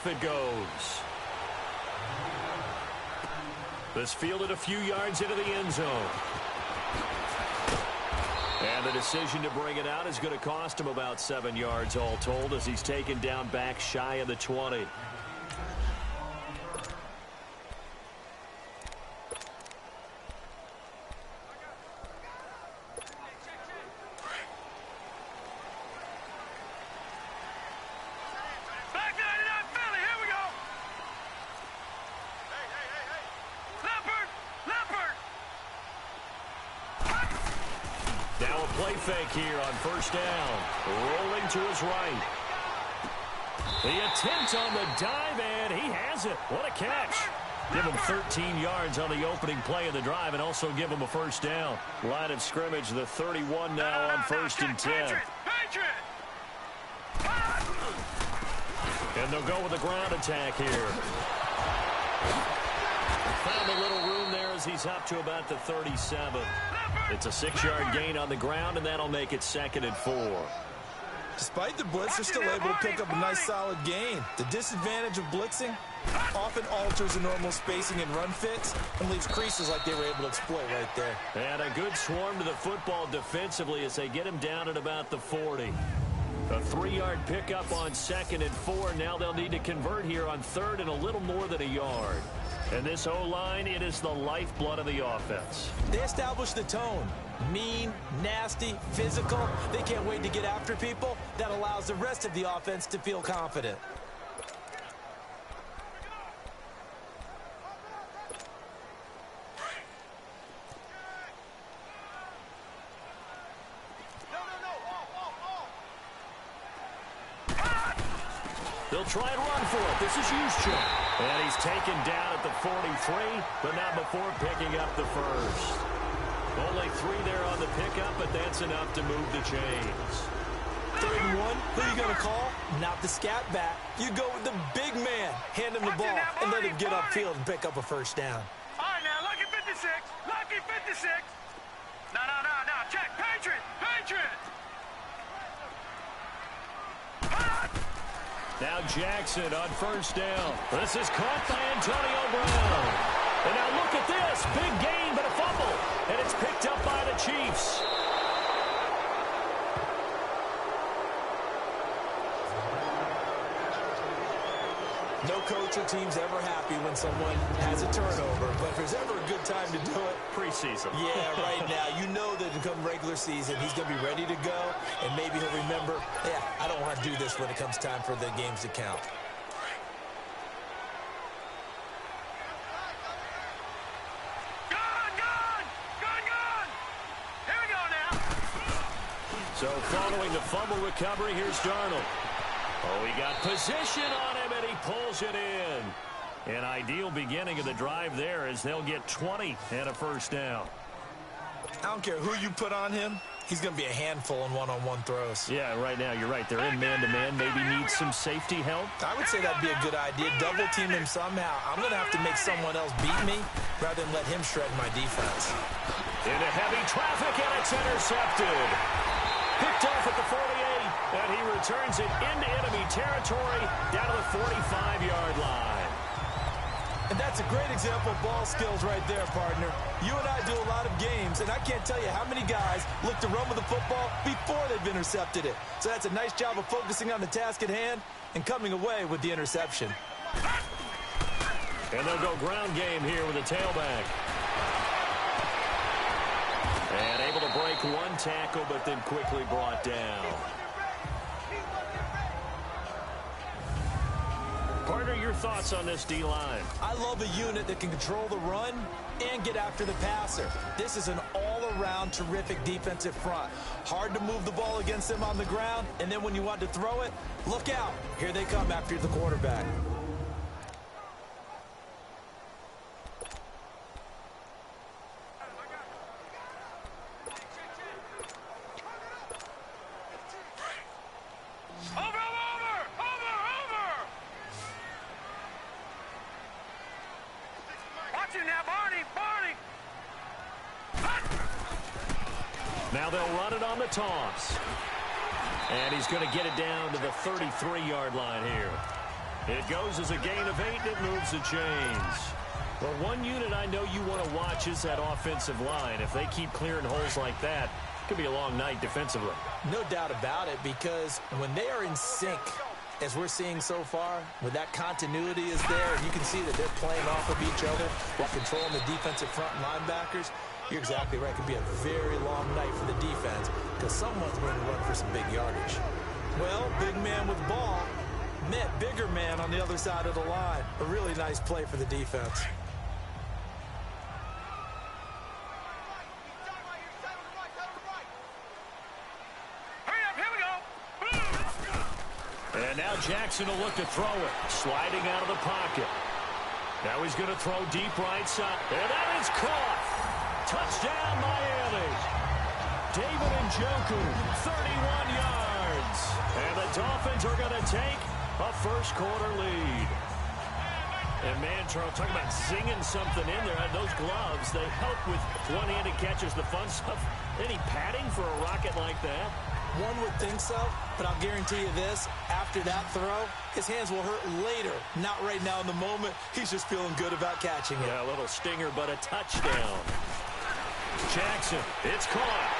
off it goes. This fielded a few yards into the end zone. And the decision to bring it out is going to cost him about 7 yards all told as he's taken down back shy of the 20. Fake here on first down. Rolling to his right. The attempt on the dive, and he has it. What a catch. Give him 13 yards on the opening play of the drive and also give him a first down. Line of scrimmage, the 31 now on first and 10. And they'll go with a ground attack here. Found a little room there as he's up to about the 37. It's a 6-yard gain on the ground, and that'll make it 2nd and 4. Despite the blitz, they're still able to pick up a nice solid gain. The disadvantage of blitzing often alters the normal spacing and run fits and leaves creases like they were able to exploit right there. And a good swarm to the football defensively as they get him down at about the 40. A 3-yard pickup on 2nd and 4. Now they'll need to convert here on 3rd and a little more than a yard. And this O-line, it is the lifeblood of the offense. They establish the tone. Mean, nasty, physical. They can't wait to get after people. That allows the rest of the offense to feel confident. They'll try and run for it. This is Juszczyk. And he's taken down at the 43, but not before picking up the first. Only 3 there on the pickup, but that's enough to move the chains. 3rd and 1, who are you going to call? Not the scat back. You go with the big man. Hand him the ball and let him get upfield and pick up a first down. All right, now, lucky 56. Lucky 56. No. Check. Patriot. Now Jackson on first down. This is caught by Antonio Brown. And now look at this. Big gain, but a fumble. And it's picked up by the Chiefs. No coach or team's ever happy when someone has a turnover, but if there's ever a good time to do it, preseason. Yeah, right now. You know that come regular season, he's going to be ready to go, and maybe he'll remember, yeah, I don't want to do this when it comes time for the games to count. Gone! Here we go now. So following the fumble recovery, here's Darnold. Oh, he got position on him, and he pulls it in. An ideal beginning of the drive there as they'll get 20 and a first down. I don't care who you put on him. He's going to be a handful in one-on-one throws. Yeah, right now, you're right. They're in man-to-man. Maybe need some safety help. I would say that'd be a good idea. Double team him somehow. I'm going to have to make someone else beat me rather than let him shred my defense. Into heavy traffic, and it's intercepted. Picked off at the 48, and he returns it into enemy territory down to the 45-yard line. And that's a great example of ball skills right there, partner. You and I do a lot of games, and I can't tell you how many guys look to run with the football before they've intercepted it. So that's a nice job of focusing on the task at hand and coming away with the interception. And they'll go ground game here with a tailback. And able to break one tackle, but then quickly brought down. Partner, your thoughts on this D-line? I love a unit that can control the run and get after the passer. This is an all-around terrific defensive front. Hard to move the ball against them on the ground, and then when you want to throw it, look out. Here they come after the quarterback. Now they'll run it on the toss. And he's going to get it down to the 33-yard line here. It goes as a gain of 8, and it moves the chains. Well, one unit I know you want to watch is that offensive line. If they keep clearing holes like that, it could be a long night defensively. No doubt about it, because when they are in sync, as we're seeing so far, when that continuity is there, and you can see that they're playing off of each other while controlling the defensive front linebackers, you're exactly right. It could be a very long night for the defense because someone's going to run for some big yardage. Well, big man with ball met bigger man on the other side of the line. A really nice play for the defense. And now Jackson will look to throw it. Sliding out of the pocket. Now he's going to throw deep right side. And that is caught. Touchdown, Miami. David Njoku, 31 yards. And the Dolphins are going to take a first-quarter lead. And, man, Charles, talking about zinging something in there. Those gloves, they help with one-handed catches, the fun stuff. Any padding for a rocket like that? One would think so, but I'll guarantee you this. After that throw, his hands will hurt later. Not right now in the moment. He's just feeling good about catching it. Yeah, a little stinger, but a touchdown. Jackson, it's caught.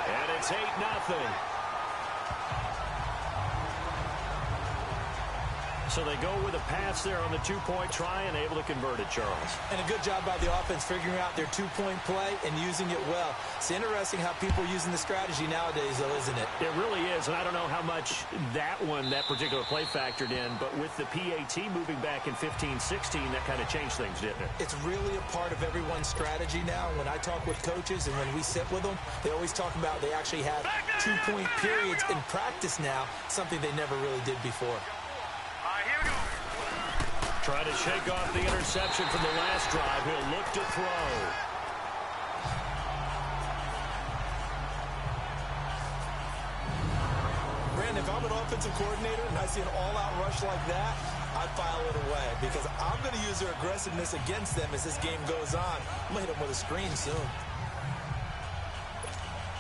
And it's 8-0. So they go with a pass there on the two-point try and able to convert it, Charles. And a good job by the offense figuring out their two-point play and using it well. It's interesting how people are using the strategy nowadays, though, isn't it? It really is, and I don't know how much that particular play factored in, but with the PAT moving back in 15-16, that kind of changed things, didn't it? It's really a part of everyone's strategy now. When I talk with coaches and when we sit with them, they always talk about they actually have two-point periods in practice now, something they never really did before. Trying to shake off the interception from the last drive. He'll look to throw. Brandon, if I'm an offensive coordinator and I see an all-out rush like that, I'd file it away because I'm going to use their aggressiveness against them as this game goes on. I'm going to hit them with a screen soon.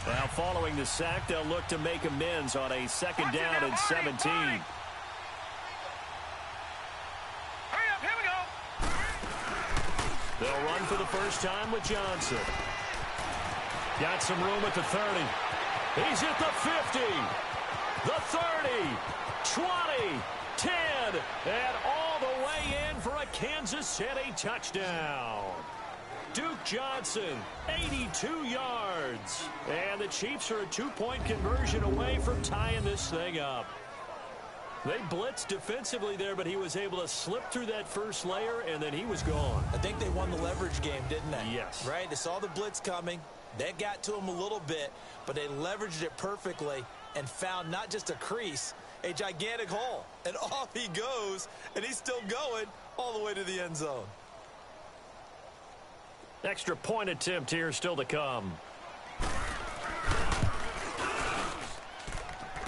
Now, following the sack, they'll look to make amends on a second down and 17. They'll run for the first time with Johnson. Got some room at the 30. He's at the 50. The 30. 20. 10. And all the way in for a Kansas City touchdown. Duke Johnson, 82 yards. And the Chiefs are a two-point conversion away from tying this thing up. They blitzed defensively there, but he was able to slip through that first layer, and then he was gone. I think they won the leverage game, didn't they? Yes. Right? They saw the blitz coming. That got to him a little bit, but they leveraged it perfectly and found not just a crease, a gigantic hole. And off he goes, and he's still going all the way to the end zone. Extra point attempt here still to come.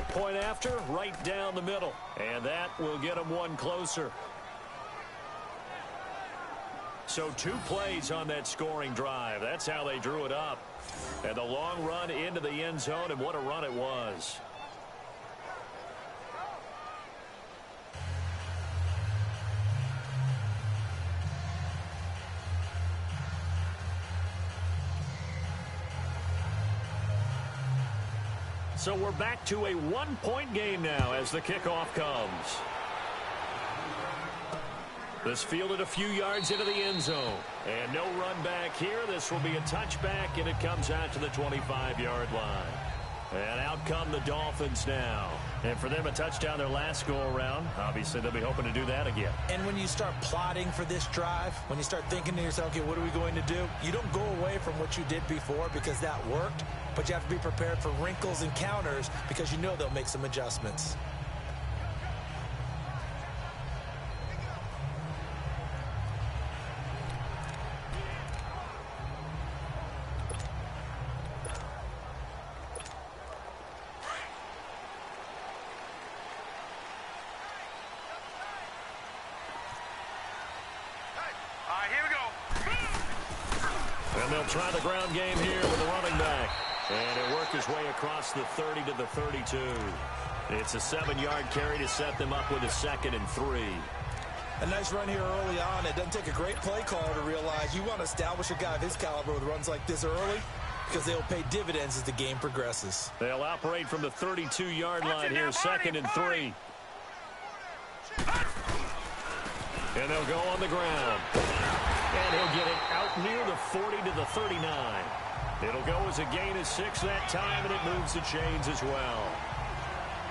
Point after, right down the middle. And that will get them one closer. So 2 plays on that scoring drive. That's how they drew it up. And the long run into the end zone, and what a run it was. So we're back to a one-point game now as the kickoff comes. This fielded a few yards into the end zone. And no run back here. This will be a touchback, and it comes out to the 25-yard line. And out come the Dolphins now. And for them, a touchdown their last go-around. Obviously, they'll be hoping to do that again. And when you start plotting for this drive, when you start thinking to yourself, okay, what are we going to do? You don't go away from what you did before because that worked. But you have to be prepared for wrinkles and counters because you know they'll make some adjustments. Here we go. And they'll try the ground game here with the running back. And it worked his way across the 30 to the 32. It's a 7-yard carry to set them up with a 2nd and 3. A nice run here early on. It doesn't take a great play caller to realize you want to establish a guy of his caliber with runs like this early because they'll pay dividends as the game progresses. They'll operate from the 32-yard line here, 2nd and 3. And they'll go on the ground. And he'll get it out near the 40 to the 39. It'll go as a gain of 6 that time, and it moves the chains as well.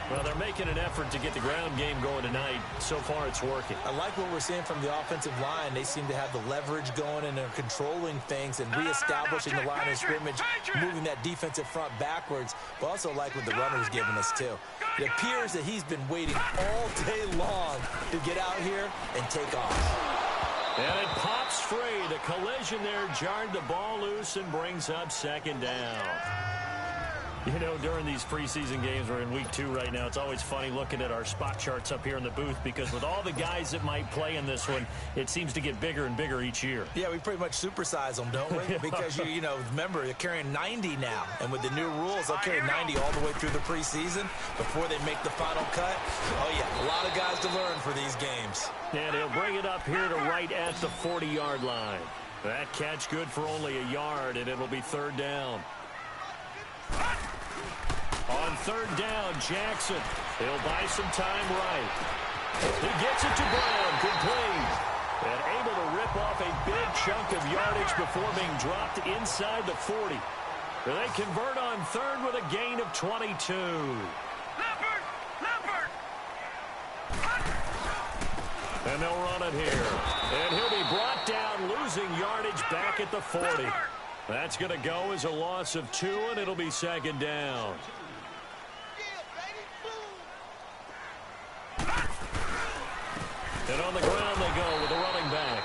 Well, they're making an effort to get the ground game going tonight. So far, it's working. I like what we're seeing from the offensive line. They seem to have the leverage going, and they're controlling things and reestablishing the line of scrimmage, moving that defensive front backwards, but also like what the runner's giving us, too. It appears that he's been waiting all day long to get out here and take off. And it pops free. The collision there jarred the ball loose and brings up 2nd down. You know, during these preseason games, we're in week 2 right now, it's always funny looking at our spot charts up here in the booth because with all the guys that might play in this one, it seems to get bigger and bigger each year. Yeah, we pretty much supersize them, don't we? Because, you know, remember, they're carrying 90 now. And with the new rules, they'll carry 90 all the way through the preseason before they make the final cut. Oh, yeah, a lot of guys to learn for these games. And he'll bring it up here to right at the 40-yard line. That catch good for only a yard, and it'll be 3rd down. On 3rd down, Jackson. He'll buy some time right. He gets it to Brown, complete. And able to rip off a big chunk of yardage before being dropped inside the 40. They convert on 3rd with a gain of 22. Leopard! Leopard! And they'll run it here. And he'll be brought down, losing yardage back at the 40. That's going to go as a loss of 2, and it'll be 2nd down. And on the ground they go with the running back.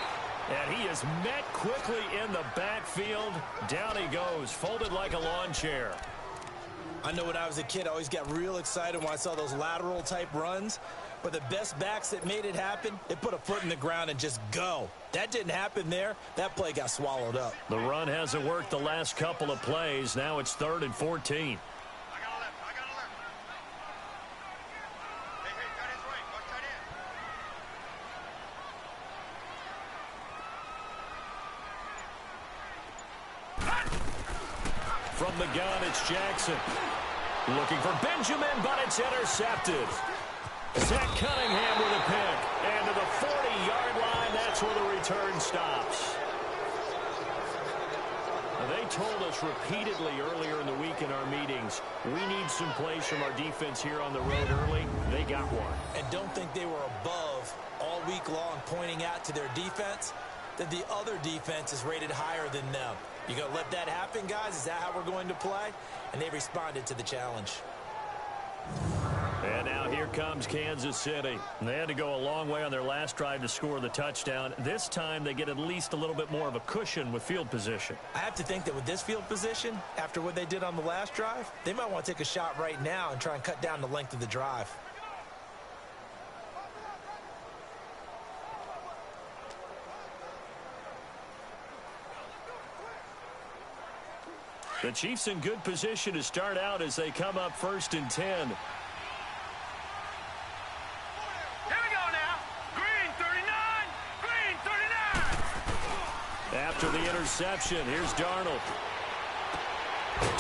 And he is met quickly in the backfield. Down he goes, folded like a lawn chair. I know when I was a kid, I always got real excited when I saw those lateral-type runs. But the best backs that made it happen, they put a foot in the ground and just go. That didn't happen there. That play got swallowed up. The run hasn't worked the last couple of plays. Now it's 3rd and 14. From the gun, it's Jackson. Looking for Benjamin, but it's intercepted. Zach Cunningham with a pick. And to the 40-yard line, that's where the return stops. They told us repeatedly earlier in the week in our meetings, we need some plays from our defense here on the road early. They got one. And don't think they were above all week long pointing out to their defense that the other defense is rated higher than them. You going to let that happen, guys? Is that how we're going to play? And they responded to the challenge. And now here comes Kansas City. They had to go a long way on their last drive to score the touchdown. This time they get at least a little bit more of a cushion with field position. I have to think that with this field position, after what they did on the last drive, they might want to take a shot right now and try and cut down the length of the drive. The Chiefs in good position to start out as they come up 1st and 10. Here we go now. Green 39. Green 39. After the interception, here's Darnold.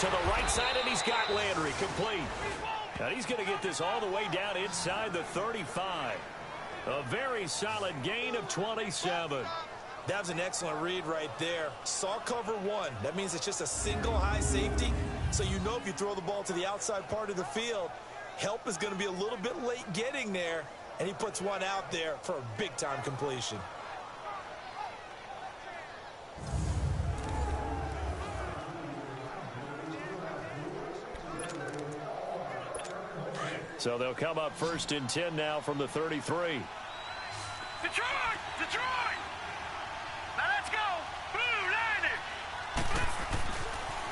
To the right side, and he's got Landry complete. And he's going to get this all the way down inside the 35. A very solid gain of 27. That was an excellent read right there. Saw cover 1. That means it's just a single high safety. So you know if you throw the ball to the outside part of the field, help is going to be a little bit late getting there. And he puts one out there for a big-time completion. So they'll come up 1st and 10 now from the 33. Detroit! Detroit! Now let's go! Blue landed!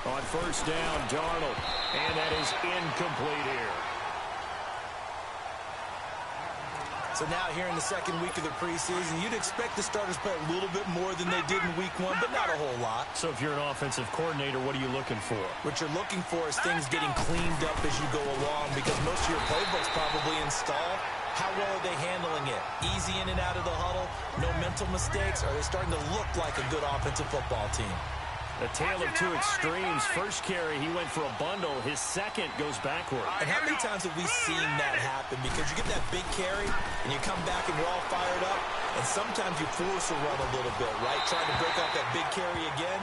On 1st down, Darnold. And that is incomplete here. So now here in the 2nd week of the preseason, you'd expect the starters to play a little bit more than they did in week 1, but not a whole lot. So if you're an offensive coordinator, what are you looking for? What you're looking for is things getting cleaned up as you go along, because most of your playbooks probably install. How well are they handling it? Easy in and out of the huddle, mental mistakes, or are they starting to look like a good offensive football team? A tale of two extremes. First carry, he went for a bundle. His second goes backward. And how many times have we seen that happen? Because you get that big carry, and you come back and you're all fired up, and sometimes you force a run a little bit, right? Trying to break off that big carry again,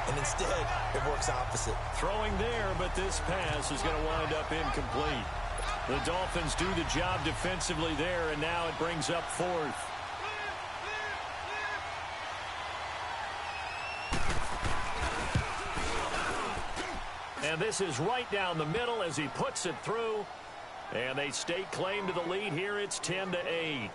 and instead it works opposite. Throwing there, but this pass is going to wind up incomplete. The Dolphins do the job defensively there, and now it brings up fourth. And this is right down the middle as he puts it through. And they stake claim to the lead here. It's 10-8.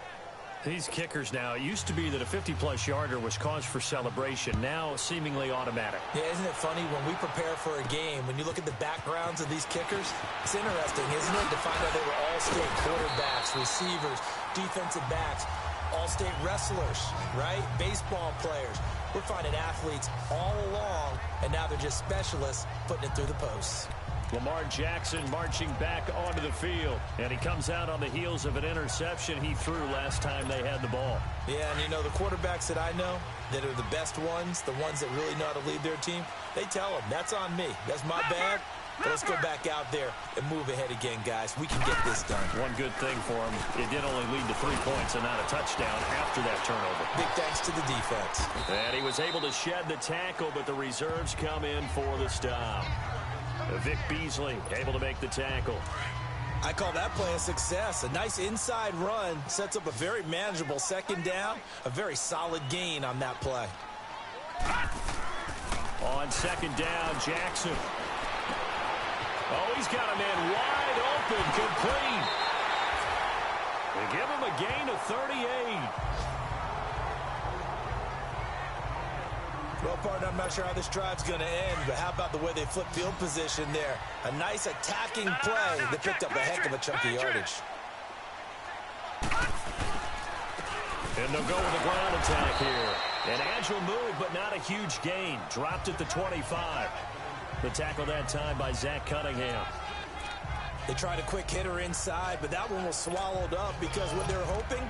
These kickers now, it used to be that a 50-plus yarder was cause for celebration. Now seemingly automatic. Yeah, isn't it funny when we prepare for a game, when you look at the backgrounds of these kickers, it's interesting, isn't it, to find out they were all-state quarterbacks, receivers, defensive backs, all-state wrestlers, right? Baseball players. We're finding athletes all along, and now they're just specialists putting it through the posts. Lamar Jackson marching back onto the field, and he comes out on the heels of an interception he threw last time they had the ball. Yeah, and you know, the quarterbacks that I know that are the best ones, the ones that really know how to lead their team, they tell them, that's on me. That's my bad. But let's go back out there and move ahead again, guys. We can get this done. One good thing for him, it did only lead to 3 points and not a touchdown after that turnover. Big thanks to the defense. And he was able to shed the tackle, but the reserves come in for the stop. Vic Beasley able to make the tackle. I call that play a success. A nice inside run sets up a very manageable second down. A very solid gain on that play. On second down, Jackson. Oh, he's got a man wide open, complete. They give him a gain of 38. Well, partner, I'm not sure how this drive's going to end, but how about the way they flip field position there? A nice attacking play that picked up a heck of a chunk of yardage. And they'll go with a ground attack here. An agile move, but not a huge gain. Dropped at the 25. The tackle that time by Zach Cunningham. They tried a quick hitter inside, but that one was swallowed up because what they're hoping,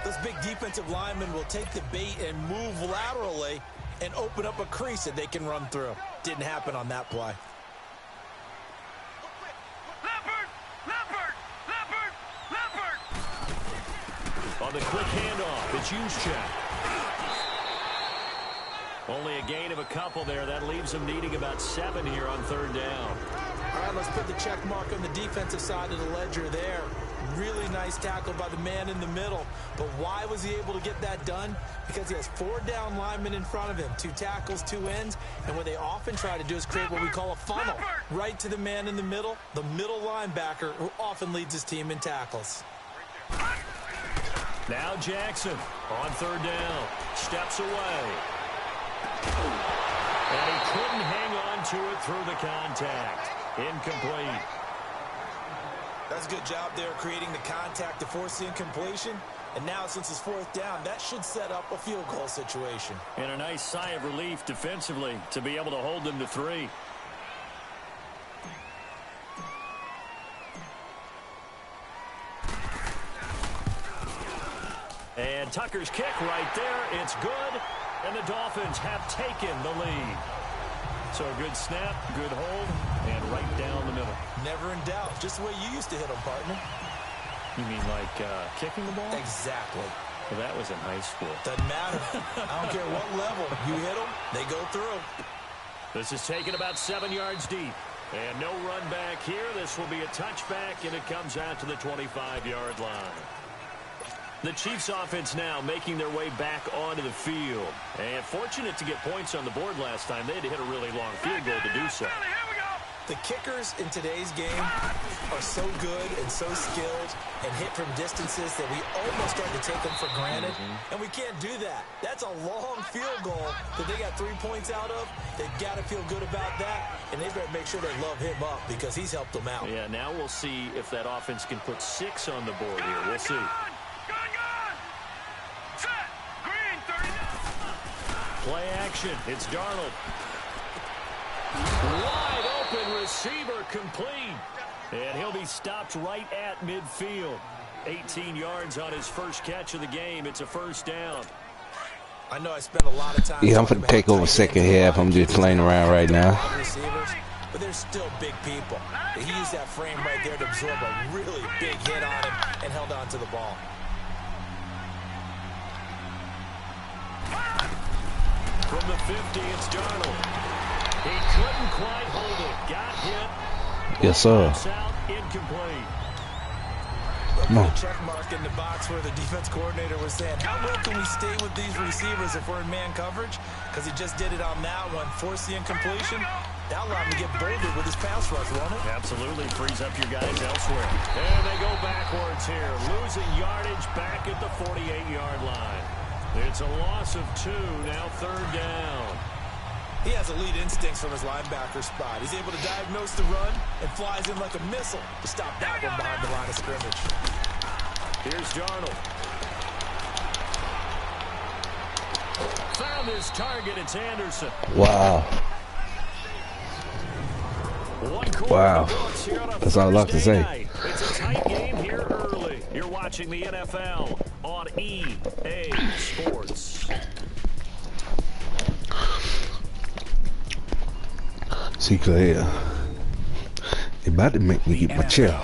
those big defensive linemen will take the bait and move laterally and open up a crease that they can run through. Didn't happen on that play. Leopard! On the quick handoff, it's Juszczyk. Only a gain of a couple there. That leaves them needing about 7 here on third down. All right, let's put the check mark on the defensive side of the ledger there. Really nice tackle by the man in the middle. But why was he able to get that done? Because he has 4 down linemen in front of him, 2 tackles, 2 ends. And what they often try to do is create what we call a funnel. Right to the man in the middle, the middle linebacker, who often leads his team in tackles. Now Jackson on third down. Steps away. And he couldn't hang on to it through the contact. Incomplete. That's a good job there creating the contact to force the incompletion. And now since it's 4th down, that should set up a field goal situation. And a nice sigh of relief defensively to be able to hold them to 3. And Tucker's kick right there. It's good. And the Dolphins have taken the lead. So a good snap, good hold, and right down the middle. Never in doubt. Just the way you used to hit them, partner. You mean like kicking the ball? Exactly. Well, that was in high school. Doesn't matter. I don't care what level. You hit them, they go through. This is taken about 7 yards deep. And no run back here. This will be a touchback, and it comes out to the 25-yard line. The Chiefs offense now making their way back onto the field. And fortunate to get points on the board last time. They had to hit a really long field goal to do so. The kickers in today's game are so good and so skilled and hit from distances that we almost start to take them for granted. And we can't do that. That's a long field goal that they got 3 points out of. They've got to feel good about that. And they better make sure they love him up because he's helped them out. Yeah, now we'll see if that offense can put 6 on the board here. We'll see. Play action. It's Darnold. Wide open receiver complete. And he'll be stopped right at midfield. 18 yards on his first catch of the game. It's a first down. I know I spent a lot of time. Yeah, I'm finna take over second half. I'm just playing around right now. Receivers, but they're still big people. He used that frame right there to absorb a really big hit on him and held on to the ball. From the 50, it's Darnold. He couldn't quite hold it. Got hit. Yes, sir. Out, incomplete. Come on. Check mark in the box where the defense coordinator was saying, how well can we stay with these receivers if we're in man coverage? Because he just did it on that one. Force the incompletion. That allowed him to get bolder with his pass rush, won't it? Absolutely frees up your guys elsewhere. And they go backwards here. Losing yardage back at the 48-yard line. It's a loss of 2, now 3rd down. He has elite instincts from his linebacker spot. He's able to diagnose the run and flies in like a missile to stop that one behind the line of scrimmage. Here's Darnold. Found his target. It's Anderson. Wow. Wow. That's all I have to say. It's a tight game here early. You're watching the NFL on EA Sports. See, cause they about to make me get my chair.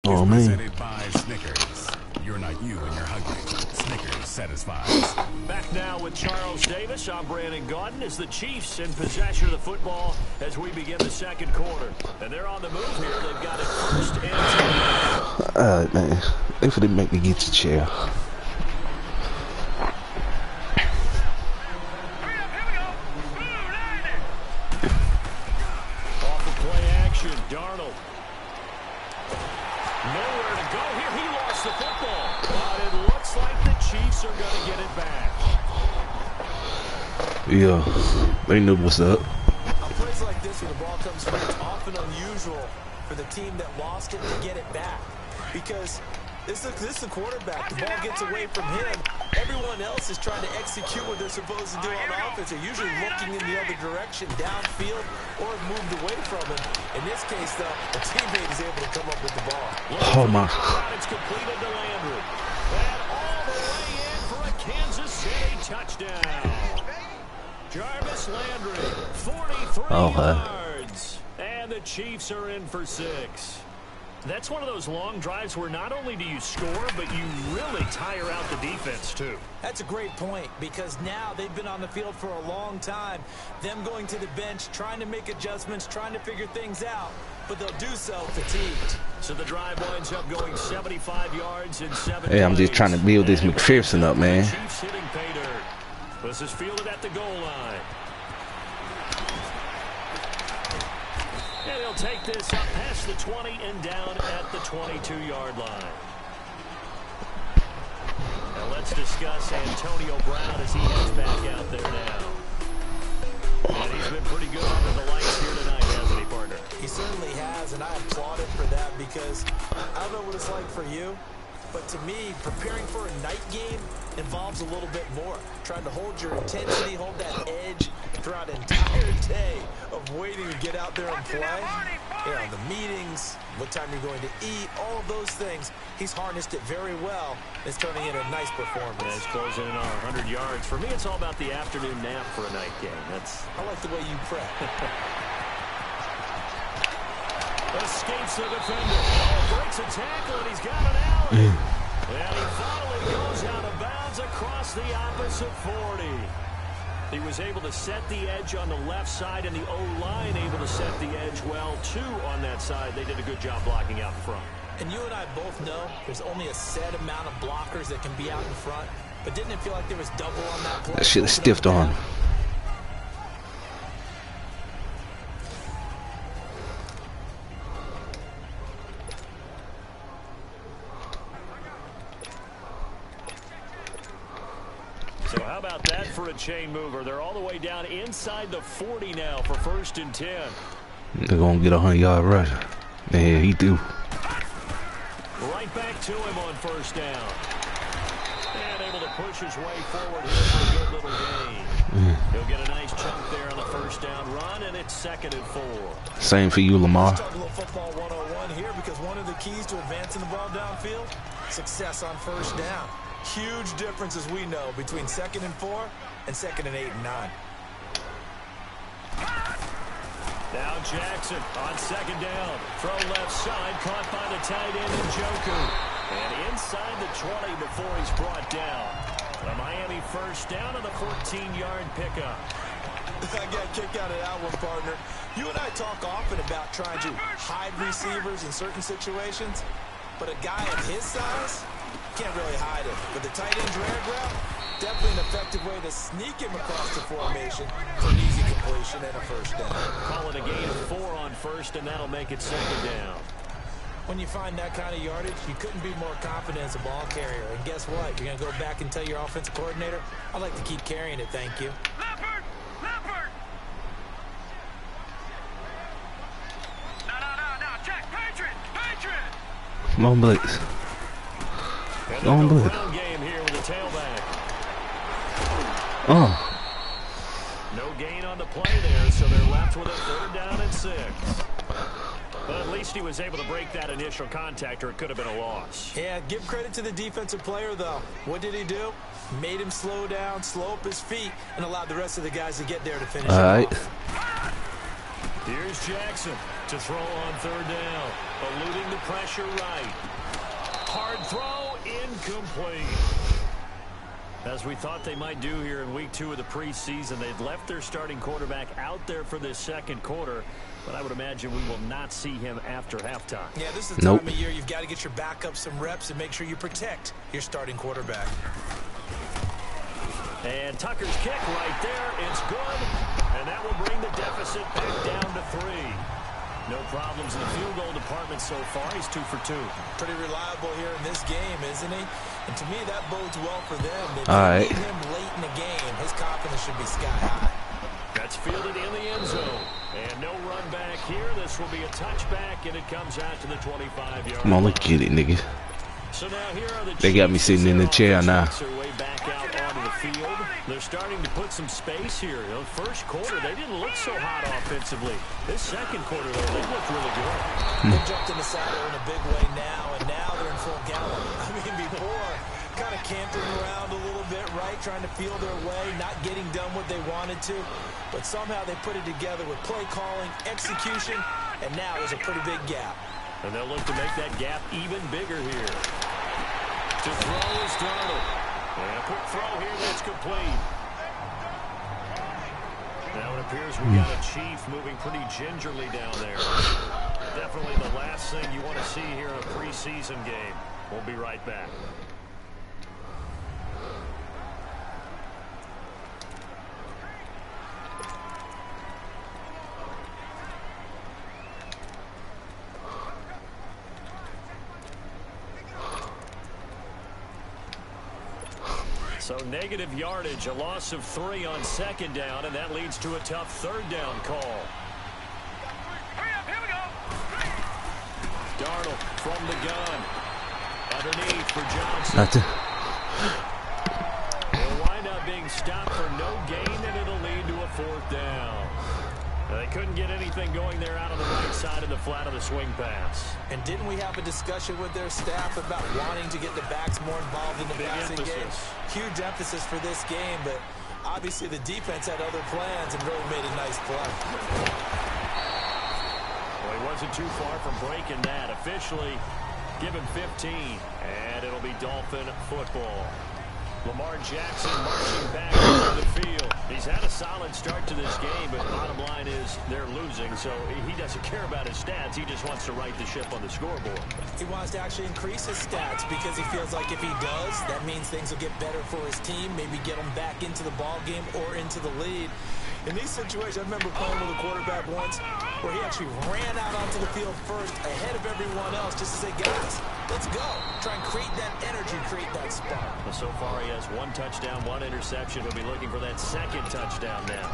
Oh man. Snickers. You're not you when you're hungry. Snickers satisfies. Back now with Charles Davis. I'm Brandon Gaudin as the Chiefs in possession of the football as we begin the second quarter. And they're on the move here. They've got it 1st and 10. Man, they finna make me get the chair. Darnold. Nowhere to go here. He lost the football. But it looks like the Chiefs are going to get it back. Yeah, they knew what's up. On plays like this where the ball comes free, it's often unusual for the team that lost it to get it back. Because this is the quarterback. The ball gets away from him. Everyone else is trying to execute what they're supposed to do on offense. They're usually looking in the other direction, downfield, or moved away from him. In this case, though, a teammate is able to come up with the ball. Oh, my. It's completed to Landry. And all the way in for a Kansas City touchdown. Jarvis Landry, 43 yards. And the Chiefs are in for 6. That's one of those long drives where not only do you score, but you really tire out the defense, too. That's a great point, because now they've been on the field for a long time. Them going to the bench, trying to make adjustments, trying to figure things out, but they'll do so fatigued. So the drive winds up going 75 yards in 7 Hey, I'm just trying to build this McPherson up, man. Chiefs hitting pay dirt. This is fielded at the goal line. And he'll take this up past the 20 and down at the 22-yard line. Now let's discuss Antonio Brown as he heads back out there now. And he's been pretty good under the lights here tonight, hasn't he, partner? He certainly has, and I applaud him for that, because I don't know what it's like for you, but to me, preparing for a night game involves a little bit more. Trying to hold your intensity, hold that edge throughout an entire day of waiting to get out there and play. You know, the meetings, what time you're going to eat, all of those things. He's harnessed it very well. It's turning in a nice performance. Yeah, he's closing in on 100 yards. For me, it's all about the afternoon nap for a night game. I like the way you prep. Escapes the defender. Oh, breaks a tackle, and he's got an alley. And he finally goes out of bounds across the opposite 40. He was able to set the edge on the left side, and the O-line able to set the edge well, too, on that side. They did a good job blocking out in front. And you and I both know there's only a set amount of blockers that can be out in front. But didn't it feel like there was double on that play? That shit is stiffed on. So how about that for a chain mover? They're all the way down inside the 40 now for 1st and 10. They're going to get a 100-yard rush. Yeah, he do. Right back to him on 1st down. And able to push his way forward here for a good little gain. He'll get a nice chunk there on the 1st down run, and it's 2nd and 4. Same for you, Lamar. Let's talk a little football 101 here, because one of the keys to advancing the ball downfield, success on 1st down. Huge difference, as we know, between 2nd and 4 and 2nd and 8 and 9. Now Jackson on 2nd down. Throw left side, caught by the tight end Njoku. And inside the 20 before he's brought down. A Miami first down on the 14-yard pickup. I got a kick out of that one, partner. You and I talk often about trying to hide receivers in certain situations, but a guy of his size can't really hide it. But the tight end drag route, definitely an effective way to sneak him across the formation for an easy completion and a first down. Call it a gain of 4 on first, and that'll make it 2nd down. When you find that kind of yardage, you couldn't be more confident as a ball carrier. And guess what? You're going to go back and tell your offensive coordinator, I'd like to keep carrying it, thank you. Leopard! Leopard! No. Check. Patriot! Patriot! Come on, Blitz. And Come on, the Blitz. ground game here with the tailback. Oh. No gain on the play there, so they're left with a 3rd down and 6. But at least he was able to break that initial contact, or it could have been a loss. Yeah, give credit to the defensive player, though. What did he do? Made him slow down, slow up his feet, and allowed the rest of the guys to get there to finish. All right. Here's Jackson to throw on 3rd down. Eluding the pressure right. Hard throw, incomplete. As we thought they might do here in week 2 of the preseason, they'd left their starting quarterback out there for this 2nd quarter, but I would imagine we will not see him after halftime. Yeah, this is the time of year you've got to get your backup some reps and make sure you protect your starting quarterback. And Tucker's kick right there. It's good, and that will bring the deficit back down to 3. No problems in the field goal department so far. He's 2 for 2. Pretty reliable here in this game, isn't he? And to me, that bodes well for them. They right. need him late in the game. His confidence should be sky high. That's fielded in the end zone. And no run back here. This will be a touchback, and it comes out to the 25-yard Come on, line. let's get it, nigga. So now here are the They got me sitting in the chair now. Their way back out onto the field. They're starting to put some space here. You know, first quarter, they didn't look so hot offensively. This 2nd quarter, though, they looked really good. They jumped in the saddle in a big way now, and now they're in full gallop. I mean, before, kind of camping around a little bit, right? Trying to feel their way, not getting done what they wanted to. But somehow they put it together with play calling, execution, and now there's a pretty big gap. And they'll look to make that gap even bigger here. To throw is Darnold. And a quick throw here that's complete. Now it appears we got a Chief moving pretty gingerly down there. Definitely the last thing you want to see here in a preseason game. We'll be right back. So negative yardage, a loss of 3 on 2nd down, and that leads to a tough 3rd down call. Hurry up, here we go. Darnold from the gun. Underneath for Johnson. That's it. Will wind up being stopped for no gain, and it'll lead to a 4th down. Now, they couldn't get anything going there out on the right side of the flat of the swing pass. And didn't we have a discussion with their staff about wanting to get the backs more involved in the passing game? Huge emphasis for this game, but obviously the defense had other plans and really made a nice play. Well, he wasn't too far from breaking that. Officially, give him 15, and it'll be Dolphin football. Lamar Jackson marching back onto the field. He's had a solid start to this game, but bottom line is they're losing, so he doesn't care about his stats. He just wants to right the ship on the scoreboard. He wants to actually increase his stats because he feels like if he does, that means things will get better for his team, maybe get him back into the ball game or into the lead. In these situations, I remember playing with a quarterback once where he actually ran out onto the field first ahead of everyone else just to say, guys, let's go. Try and create that energy, create that spark. Well, so far he has 1 touchdown, 1 interception. He'll be looking for that 2nd touchdown now.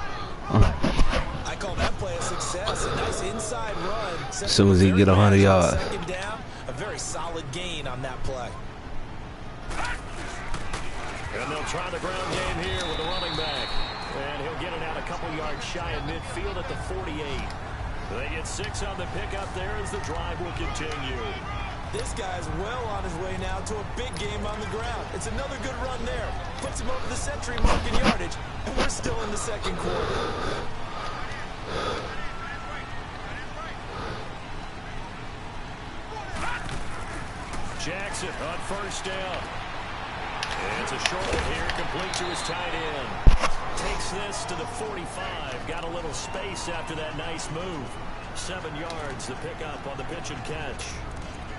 I call that play a success. A nice inside run. As soon as he get 100 yards. 2nd down, a very solid gain on that play. And they'll try the ground game here with the running back. And he'll get it out a couple yards shy in midfield at the 48. They get 6 on the pickup there as the drive will continue. This guy's well on his way now to a big game on the ground. It's another good run there. Puts him over the century mark in yardage, and we're still in the second quarter. Jackson on first down. And it's a short one here, complete to his tight end. Takes this to the 45. Got a little space after that nice move. 7 yards to pick up on the pitch and catch.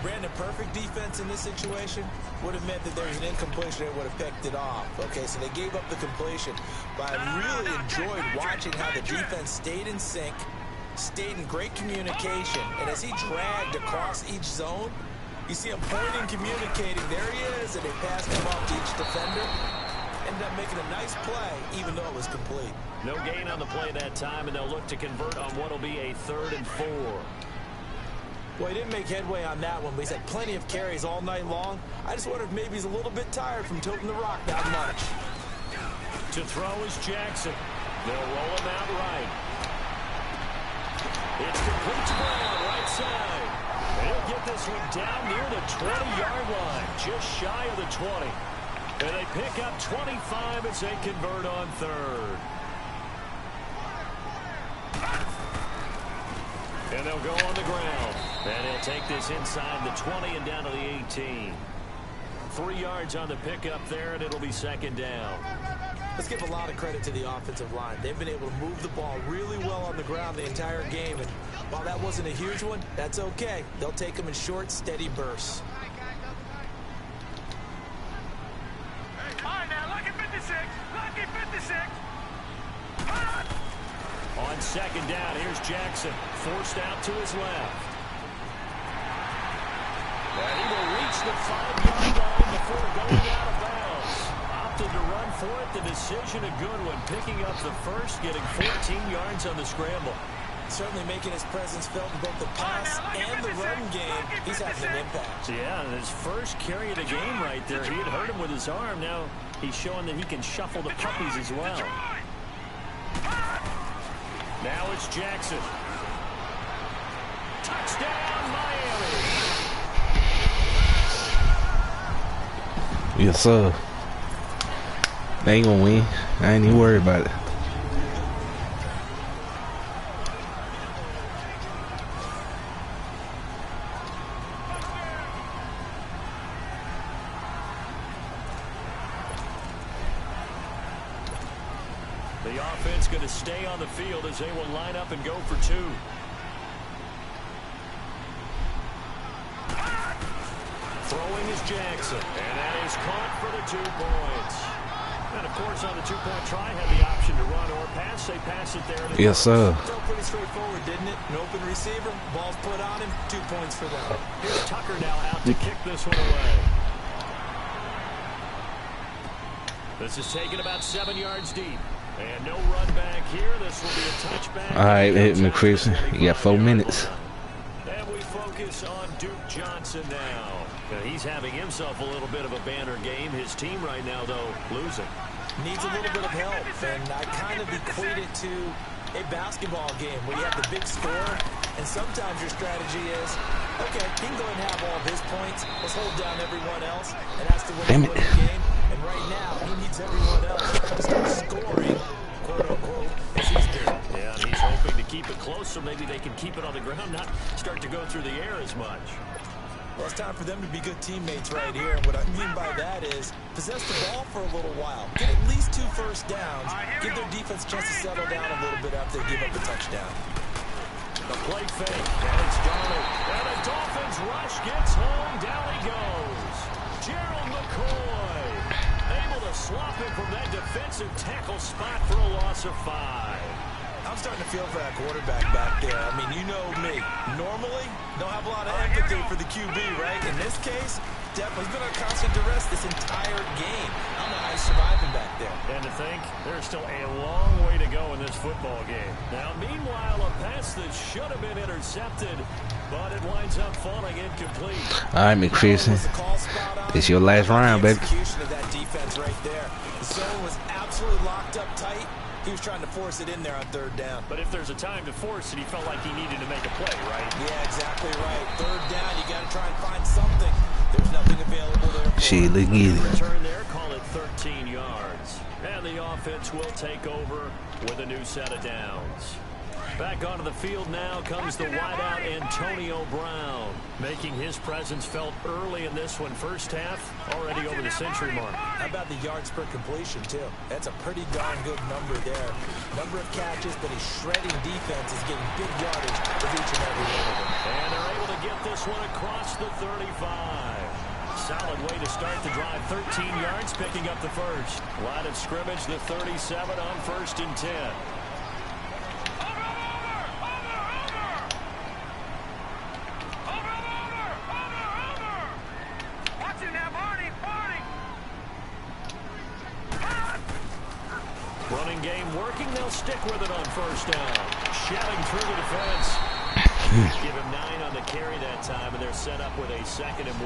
Brandon, perfect defense in this situation would have meant that there was an incompletion that would have picked it off. Okay, so they gave up the completion. But I really enjoyed watching how the defense stayed in sync, stayed in great communication, and as he dragged across each zone, you see him pointing, communicating. There he is, and they passed him off to each defender. Ended up making a nice play, even though it was complete. No gain on the play that time, and they'll look to convert on what will be a 3rd and 4. Well, he didn't make headway on that one, but he's had plenty of carries all night long. I just wonder if maybe he's a little bit tired from tilting the rock that much. To throw is Jackson. They'll roll him out right. It's complete to Brown, right side. He'll get this one down near the 20-yard line, just shy of the 20. And they pick up 25 as they convert on 3rd. And they'll go on the ground. And he'll take this inside the 20 and down to the 18. 3 yards on the pickup there, and it'll be 2nd down. Let's give a lot of credit to the offensive line. They've been able to move the ball really well on the ground the entire game. And while that wasn't a huge one, that's okay. They'll take them in short, steady bursts. All right, now, lucky 56. Lucky 56. On 2nd down, here's Jackson. Forced out to his left. And he will reach the 5-yard line before going out of bounds. Opted to run for it. The decision a good one. Picking up the first, getting 14 yards on the scramble. Certainly making his presence felt in both the pass and the run game. He's having an impact. Yeah, his first carry of the game right there. He had hurt him with his arm. Now he's showing that he can shuffle the puppies as well. Now it's Jackson. Touchdown, Miami. Yes, sir. They ain't gonna win. I ain't even worried about it. The offense going to stay on the field as they will line up and go for 2. Throwing is Jackson, and that is caught for the 2 points. And, of course, on the 2-point try, had the option to run or pass. They pass it there. Yes, sir. Felt pretty straightforward, didn't it? An open receiver, ball's put on him, 2 points for them. Here's Tucker now out to kick this one away. This is taken about 7 yards deep. And no run back here. This will be a touchback. All right, McPherson, you got 4 minutes. And we focus on Duke Johnson now. He's having himself a little bit of a banner game. His team right now, though, losing. Needs a little bit of help, and I kind of equate it to a basketball game where you have the big score, and sometimes your strategy is, okay, he can go and have all of his points. Let's hold down everyone else, and that's the way to win the game. And right now, he needs everyone else to start scoring, quote-unquote, as he's doing. Yeah, and he's hoping to keep it close so maybe they can keep it on the ground, not start to go through the air as much. Well, it's time for them to be good teammates right here. And what I mean by that is possess the ball for a little while. Get at least 2 first downs. Give their defense a chance to settle down a little bit after they give up the touchdown. The play fake, and it's Donald. And the Dolphins rush gets home. Down he goes. Gerald McCoy able to slop him from that defensive tackle spot for a loss of 5. I'm starting to feel for that quarterback back there. I mean, you know me. Normally, don't have a lot of empathy for the QB, right? In this case, definitely he's been on constant duress this entire game. I don't know how he's surviving back there. And to think, there's still a long way to go in this football game. Now, meanwhile, a pass that should have been intercepted, but it winds up falling incomplete. All right, McPherson. It's your last round, baby. Execution of that defense right there. The zone was absolutely locked up tight. He was trying to force it in there on third down. But if there's a time to force it, he felt like he needed to make a play, right? Yeah, exactly right. Third down, you got to try and find something. There's nothing available there. Shit, look easy. Return there, call it 13 yards. And the offense will take over with a new set of downs. Back onto the field now comes the wideout Antonio Brown, making his presence felt early in this one. First half, already over the century mark. How about the yards per completion, too? That's a pretty darn good number there. Number of catches, but his shredding defense is getting big yardage with each and every one of them. And they're able to get this one across the 35. Solid way to start the drive. 13 yards, picking up the first. Line of scrimmage, the 37 on 1st and 10. Running game working. They'll stick with it on 1st down. Shelling through the defense. Give him 9 on the carry that time, and they're set up with a 2nd and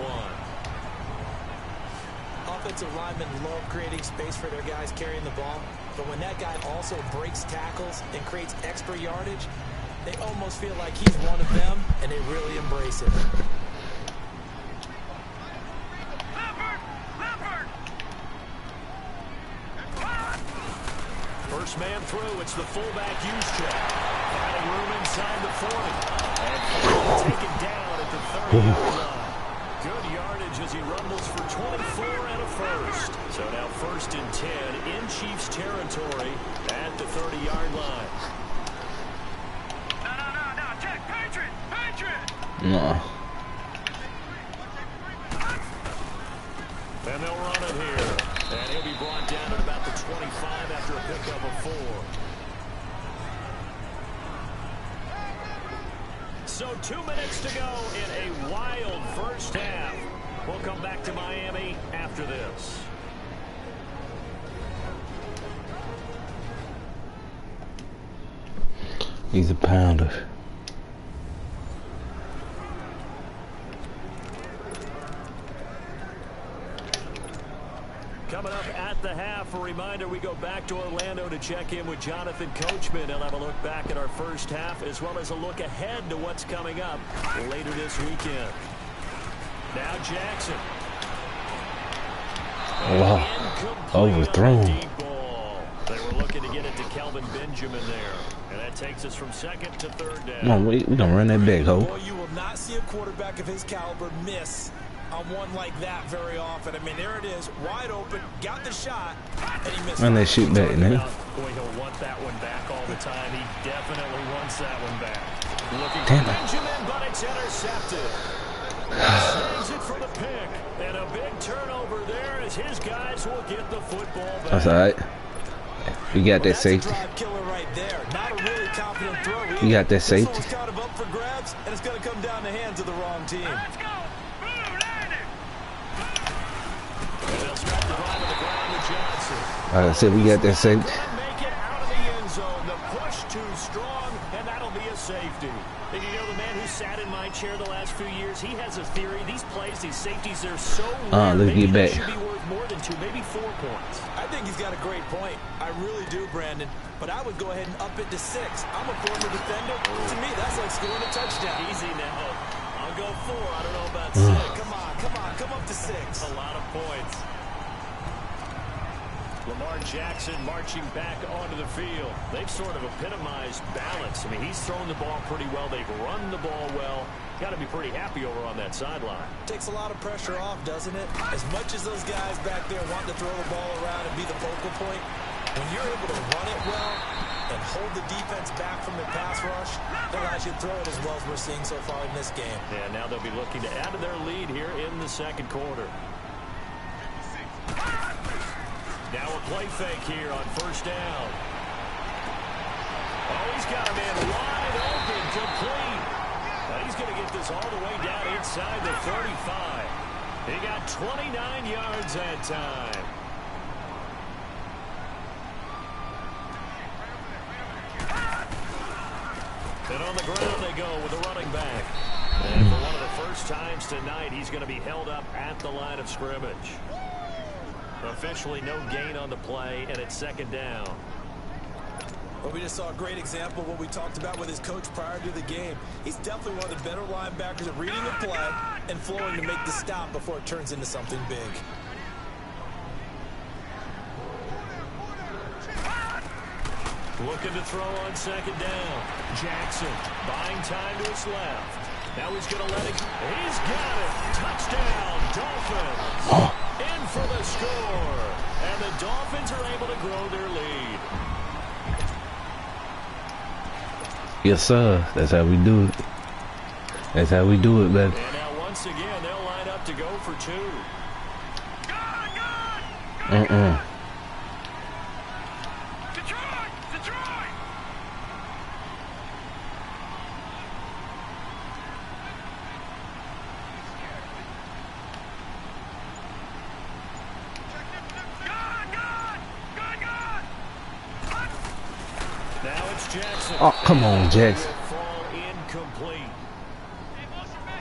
1. Offensive linemen love creating space for their guys carrying the ball, but when that guy also breaks tackles and creates extra yardage, they almost feel like he's one of them, and they really embrace it. First man through, it's the fullback use check. Finding room inside the 40. And taken down at the 30-yard line. Good yardage as he rumbles for 24 and a first. So now 1st and 10 in Chiefs territory at the 30-yard line. No, check, Patriot! No. And they'll run it here. And he'll be brought down at about the 25 after a pickup of 4. So 2 minutes to go in a wild first half. We'll come back to Miami after this. He's a pounder. Coming up at the half, a reminder, we go back to Orlando to check in with Jonathan Coachman. He'll have a look back at our first half as well as a look ahead to what's coming up later this weekend. Now Jackson. Wow. Overthrown. Deep ball. They were looking to get it to Kelvin Benjamin there. And that takes us from 2nd to 3rd down. Come on, we gonna run that back, ho. Boy, you will not see a quarterback of his caliber miss on one like that very often. I mean, there it is, wide open, got the shot, and he missed. Run that shit back, man. Boy, he'll want that one back all the time. He definitely wants that one back. Looking Damn for it. Benjamin, but it's intercepted. Saves it for the pick. And a big turnover there as his guys will get the football back. That's all right. We got that That's safety. a drive killer right there. Not a really confident throw either. You got that This one safety. was kind of up for grabs, and it's going to come down the hands of the wrong team. Let's go! Blue, landed! And they'll start the drive on the ground with Johnson. Like I said, we got that safety. Couldn't make it out of the end zone. The push too strong, and that'll be a safety. And you know, the man who sat in my chair the last few years, he has a theory. These plays, these safeties, they're so rare. Let's maybe get they back. should be worth more than 2, maybe 4 points. I think he's got a great point. I really do, Brandon. But I would go ahead and up it to 6. I'm a former defender. To me, that's like scoring a touchdown. Easy now. I'll go 4. I don't know about 6. Come up to 6. A lot of points. Lamar Jackson marching back onto the field. They've sort of epitomized balance. I mean, he's thrown the ball pretty well. They've run the ball well. Got to be pretty happy over on that sideline. Takes a lot of pressure off, doesn't it? As much as those guys back there want to throw the ball around and be the focal point, when you're able to run it well and hold the defense back from the pass rush, that allows you to throw it as well as we're seeing so far in this game. And now they'll be looking to add to their lead here in the 2nd quarter. Now a play fake here on 1st down. Oh, he's got a man wide open, complete. Now he's going to get this all the way down inside the 35. He got 29 yards that time. And on the ground they go with a running back. And for one of the first times tonight, he's going to be held up at the line of scrimmage. Officially no gain on the play, and it's 2nd down. Well, we just saw a great example of what we talked about with his coach prior to the game. He's definitely one of the better linebackers at reading the play and flowing to make the stop before it turns into something big. Looking to throw on second down. Jackson buying time to his left. Now he's going to let it. He's got it. Touchdown, Dolphins. In for the score. And the Dolphins are able to grow their lead. Yes, sir. That's how we do it. That's how we do it, baby. And now once again, they'll line up to go for 2. Oh, come on, Jackson. Fall incomplete.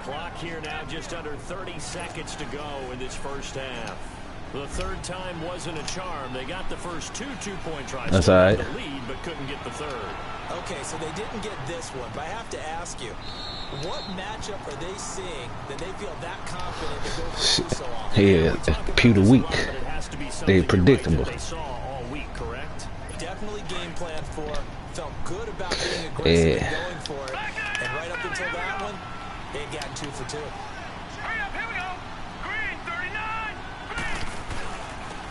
Clock here now just under 30 seconds to go in this first half. The third time wasn't a charm. They got the first 2 two-point tries. That's all right. The lead, but couldn't get the third. Okay, so they didn't get this one, but I have to ask you, what matchup are they seeing that they feel that confident to go for so often? Yeah, pewter week. They're predictable. They saw all week, correct? Definitely game plan for. Felt good about being aggressive and going for it. And right up until that one, they had gotten 2 for 2. Hurry up, here we go. Green, 39. Green.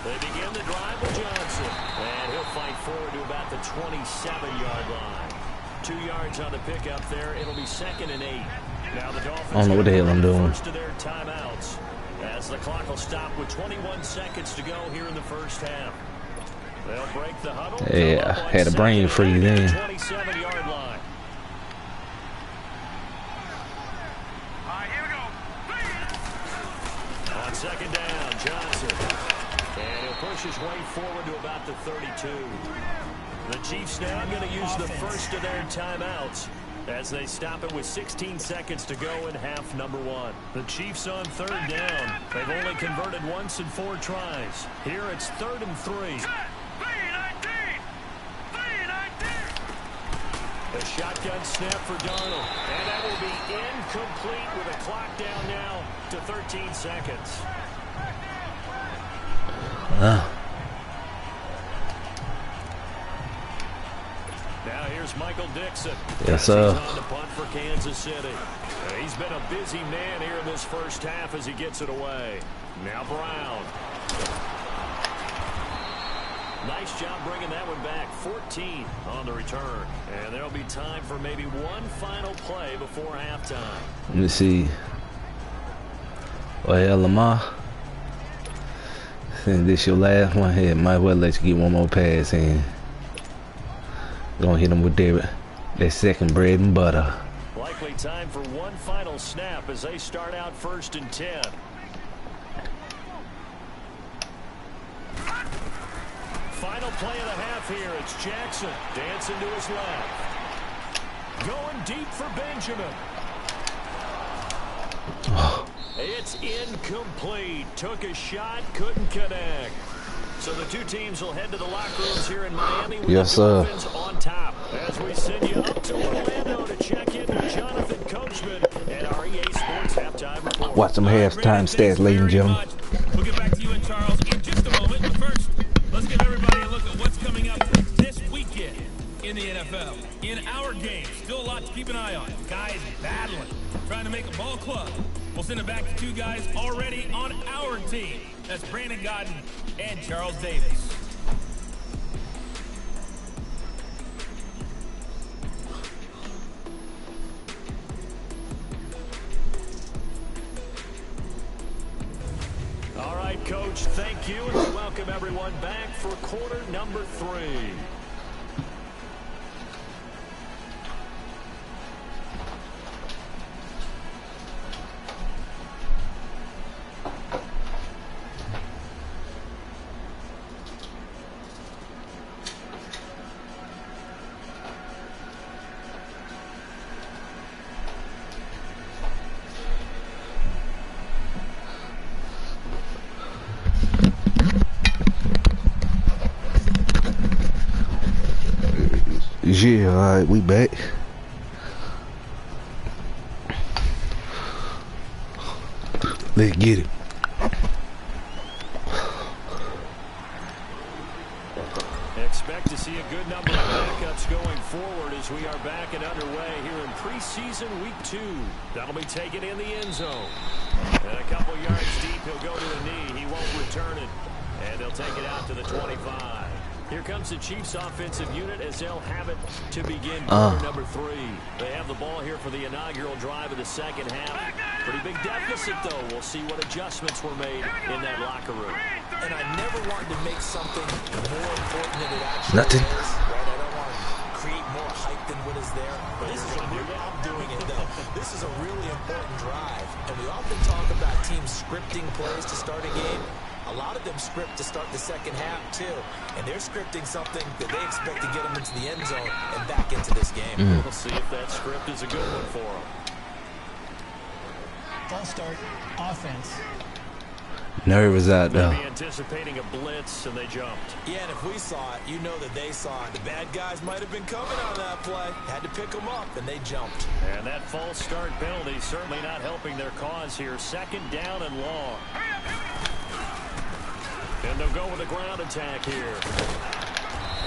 They begin the drive with Johnson. And he'll fight forward to about the 27-yard line. 2 yards on the pickup there. It'll be 2nd and 8. Now the Dolphins I don't know what the hell I'm doing. first of their timeouts. As the clock will stop with 21 seconds to go here in the first half. They'll break the huddle. Yeah, had a brain freeze then. 27-yard line. All right, here we go. On second down, Johnson. And he'll push his way forward to about the 32. The Chiefs now going to use the first of their timeouts as they stop it with 16 seconds to go in half number 1. The Chiefs on third down. They've only converted once in 4 tries. Here it's 3rd and 3. The shotgun snap for Darnold. And that will be incomplete with a clock down now to 13 seconds. Now here's Michael Dixon. Yes, sir. He's on the punt for Kansas City. He's been a busy man here in this first half as he gets it away. Now Brown. Nice job bringing that one back. 14 on the return. And there'll be time for maybe one final play before halftime. Let me see. Well, Lamar. Since this your last one here, might as well let you get one more pass in. Gonna hit them with their second bread and butter. Likely time for one final snap as they start out 1st and 10. Final play of the half here. It's Jackson dancing to his left. Going deep for Benjamin. It's incomplete. Took a shot, couldn't connect. So the 2 teams will head to the locker rooms here in Miami with yes, the Dolphins on top. As we send you up to Orlando to check in with Jonathan Coachman and our EA Sports halftime report. Watch some halftime stats, ladies and gentlemen. We'll get back to you and Charles in just a moment. But first, let's give everybody a look at what's coming up this weekend in the NFL. In our game, still a lot to keep an eye on. Guys battling, trying to make a ball club. We'll send it back to 2 guys already on our team. That's Brandon Godden and Charles Davis. All right, Coach, thank you, and we welcome everyone back for quarter number 3. Yeah, alright, we back. Let's get it. Expect to see a good number of backups going forward as we are back and underway here in preseason week 2. That'll be taken in the end zone. And a couple yards deep, he'll go to the knee. He won't return it. And they'll take it out to the 25. Here comes the Chiefs offensive unit as they'll have it to begin quarter number 3. They have the ball here for the inaugural drive of the second half. Pretty big deficit, though. We'll see what adjustments were made in that locker room. And I never wanted to make something more important than it actually Nothing. is. Right? I don't want to create more hype than what is there. But this is a I'm doing it, though. This is a really important drive. And we often talk about teams scripting plays to start a game. A lot of them script to start the second half, too. And they're scripting something that they expect to get them into the end zone and back into this game. We'll see if that script is a good one for them. False start, offense. Nervous out They'll there. be anticipating a blitz, and they jumped. Yeah, and if we saw it, you know that they saw it. The bad guys might have been coming on that play. Had to pick them up, and they jumped. And that false start penalty certainly not helping their cause here. Second down and long. And they'll go with a ground attack here.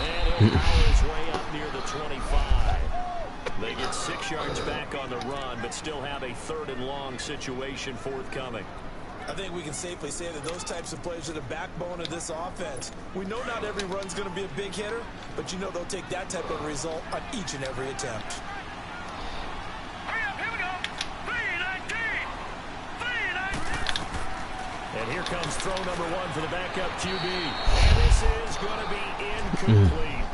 And he'll power his way up near the 25. They get 6 yards back on the run, but still have a third and long situation forthcoming. I think we can safely say that those types of plays are the backbone of this offense. We know not every run's going to be a big hitter, but you know they'll take that type of result on each and every attempt. Here we go. 3-19. And here comes throw number 1 for the backup QB. And this is going to be incomplete.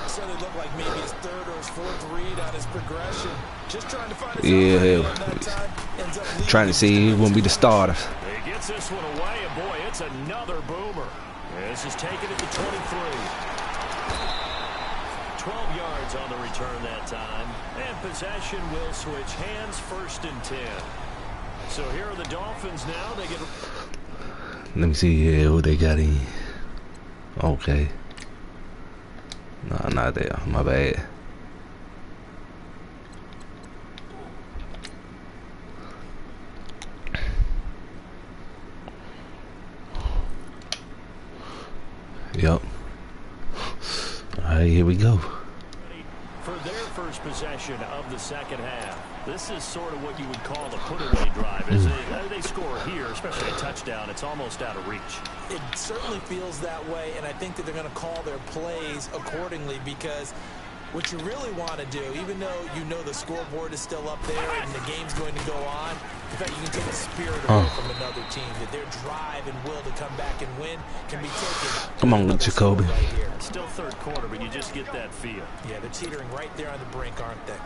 So they look like maybe his third or his fourth read on his progression. Just trying to find his that time. Ends up Trying to see who won't be the starter. He gets this one away, and boy, it's another boomer. This is taken at the 23. 12 yards on the return that time. And possession will switch hands, 1st and 10. So here are the Dolphins now. They get. Let me see here who they got in. Okay. No, not there. My bad. Yep. Alright, here we go. For their first possession of the second half. This is sort of what you would call the put-away drive. As they score here, especially a touchdown, it's almost out of reach. It certainly feels that way, and I think that they're going to call their plays accordingly because what you really want to do, even though you know the scoreboard is still up there and the game's going to go on, in fact, you can take the spirit away from another team, that their drive and will to come back and win can be taken. Come on, Jacoby. Right here. It's still third quarter, but you just get that feel. Yeah, they're teetering right there on the brink, aren't they?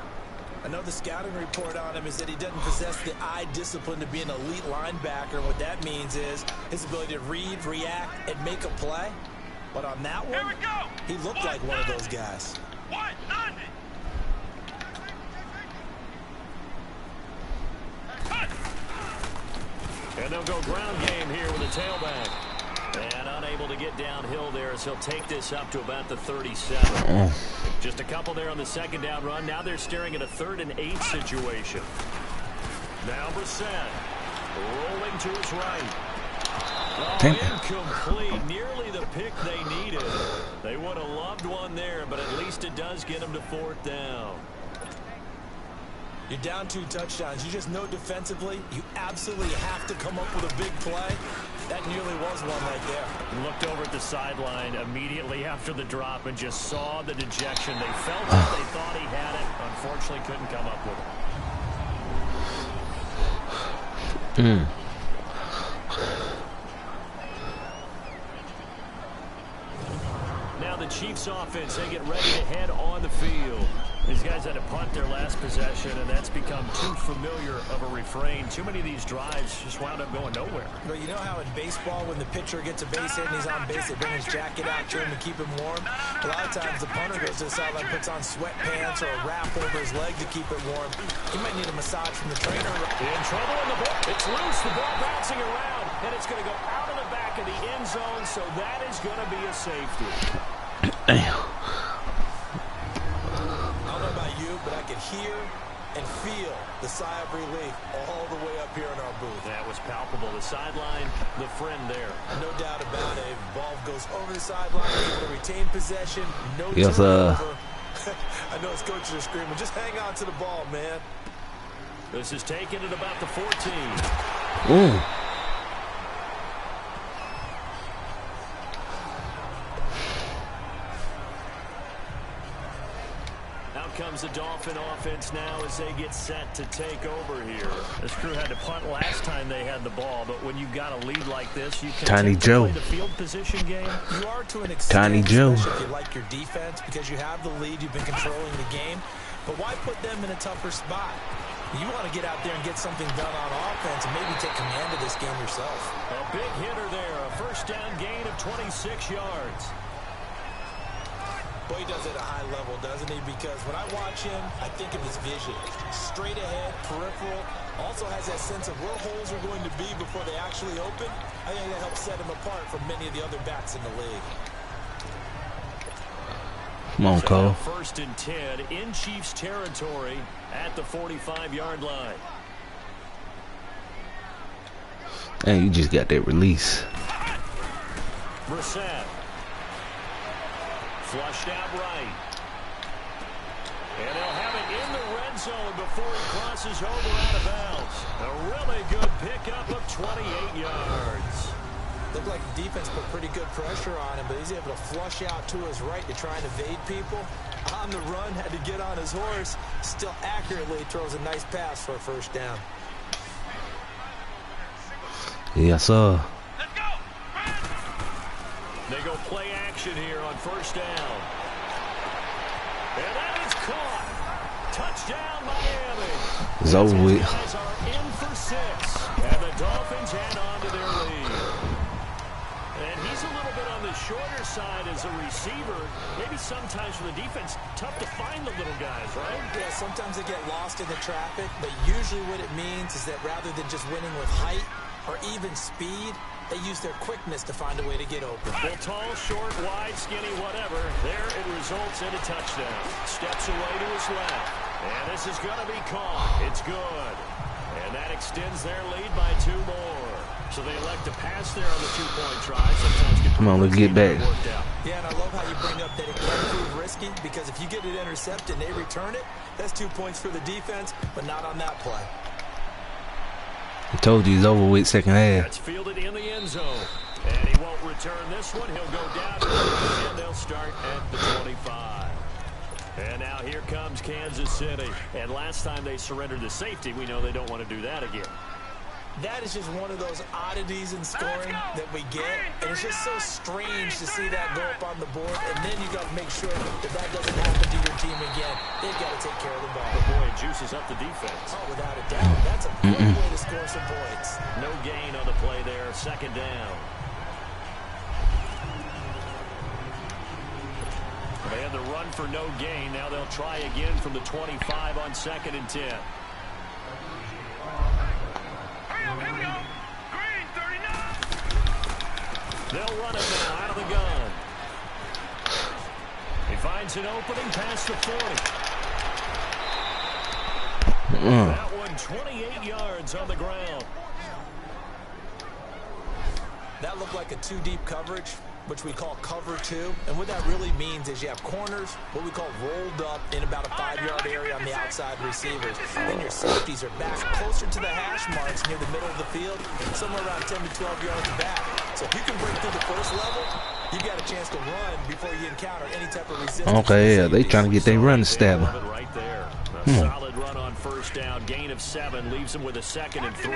Another scouting report on him is that he doesn't possess the eye discipline to be an elite linebacker. And what that means is his ability to read, react, and make a play. But on that one, he looked like one of those guys. And they'll go ground game here with a tailback. And unable to get downhill there as he'll take this up to about the 37. Just a couple there on the second down run. Now they're staring at a 3rd and 8 situation. Now Brissett rolling to his right. Incomplete. Nearly the pick they needed. They would have loved one there, but at least it does get them to 4th down. You're down 2 touchdowns. You just know defensively you absolutely have to come up with a big play. That nearly was one right there. Looked over at the sideline immediately after the drop and just saw the dejection. They felt it. They thought he had it. Unfortunately, couldn't come up with it. Now the Chiefs offense, they get ready to head on the field. These guys had to punt their last possession, and that's become too familiar of a refrain. Too many of these drives just wound up going nowhere. But you know how in baseball, when the pitcher gets a base hit and he's on base, they bring his jacket out to him to keep him warm? A lot of times the punter goes to the sideline, puts on sweatpants or a wrap over his leg to keep it warm. He might need a massage from the trainer. In trouble in the ball. It's loose. The ball bouncing around, and it's going to go out of the back of the end zone, so that is going to be a safety. Damn. hear and feel the sigh of relief all the way up here in our booth. That was palpable. The sideline, the friend there. No doubt about it. Ball goes over the sideline, able to retain possession. No Yes, turnover. I know his coaches are screaming, just hang on to the ball, man. This is taken at about the 14. Ooh. Out comes the Dolphin offense now as they get set to take over here. This crew had to punt last time they had the ball, but when you've got a lead like this, you can Tiny Joe. play the field position game. You are to an extent, Tiny Joe. especially if you like your defense, because you have the lead, you've been controlling the game. But why put them in a tougher spot? You want to get out there and get something done on offense and maybe take command of this game yourself. A big hitter there, a first down gain of 26 yards. Boy, he does it at a high level, doesn't he? Because when I watch him, I think of his vision. Straight ahead, peripheral. Also has that sense of where holes are going to be before they actually open. I think that helps set him apart from many of the other backs in the league. Come on, Cole. First and 10 in Chiefs territory at the 45-yard line. And you just got that release. Brissett. Flushed out right. And they'll have it in the red zone before he crosses over out of bounds. A really good pickup of 28 yards. Looked like the defense put pretty good pressure on him, but he's able to flush out to his right to try and evade people. On the run, had to get on his horse. Still accurately throws a nice pass for a first down. Yes, sir. They go play action here on first down. And that is caught. Touchdown, Miami. It's over with. Guys are in for 6. And the Dolphins hang on to their lead. And he's a little bit on the shorter side as a receiver. Maybe sometimes for the defense, tough to find the little guys, right? Yeah, sometimes they get lost in the traffic, but usually what it means is that rather than just winning with height or even speed, they use their quickness to find a way to get open. Well, tall, short, wide, skinny, whatever. There it results in a touchdown. Steps away to his left. And this is going to be caught. It's good. And that extends their lead by 2 more. So they elect to pass there on the 2-point try. Sometimes Come on, let's get back. Yeah, and I love how you bring up that it can prove risky, because if you get it intercepted and they return it, that's 2 points for the defense, but not on that play. I told you it's over with second half. That's fielded in the end zone. And he won't return this one. He'll go down, and they'll start at the 25. And now here comes Kansas City. And last time they surrendered the safety, we know they don't want to do that again. That is just one of those oddities in scoring that we get. And it's just so strange to see that go up on the board. And then you got to make sure that that doesn't happen to your team again. They've got to take care of the ball. But boy, it juices up the defense. Oh, without a doubt. That's a great way to score some points. No gain on the play there. Second down. They had the run for no gain. Now they'll try again from the 25 on 2nd and 10. Here we go. Green, 39. They'll run it now out of the gun. He finds an opening past the 40. That one 28 yards on the ground. That looked like a 2-deep coverage, which we call cover 2. And what that really means is you have corners, what we call rolled up in about a 5-yard area on the outside receivers. Then your safeties are back closer to the hash marks near the middle of the field, somewhere around 10 to 12 yards back. So if you can break through the first level, you've got a chance to run before you encounter any type of resistance. Okay, yeah, they trying to get their run established. Right there. A solid run on first down. Gain of 7 leaves them with a 2nd and 3.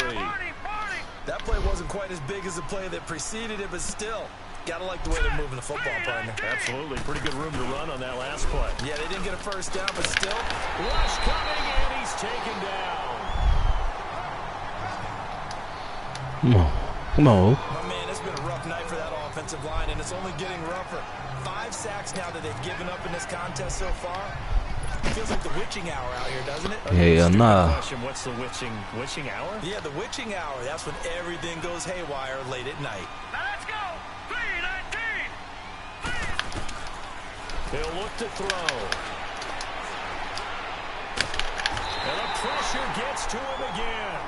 That play wasn't quite as big as the play that preceded it, but still, gotta like the way they're moving the football, partner. Absolutely. Pretty good room to run on that last play. Yeah, they didn't get a first down, but still. Rush coming, and he's taken down. Come on. Come on. Oh, man, it's been a rough night for that offensive line, and it's only getting rougher. 5 sacks now that they've given up in this contest so far. It feels like the witching hour out here, doesn't it? Hell nah. What's the witching hour? Yeah, the witching hour. That's when everything goes haywire late at night. Now let's go. 3-19. He'll look to throw. pressure gets to him again.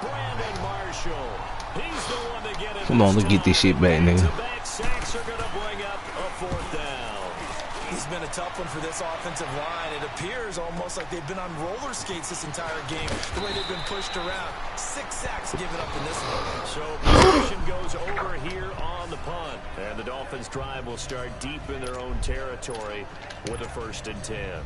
Brandon Marshall. He's the one to get it. Come on, let's get this shit back, nigga. Back-to-back sacks are going to bring up a fourth down. He's been a tough one for this offensive line. It appears almost like they've been on roller skates this entire game, the way they've been pushed around. 6 sacks given up in this one. So possession goes over here on the punt. And the Dolphins' drive will start deep in their own territory with a 1st and 10.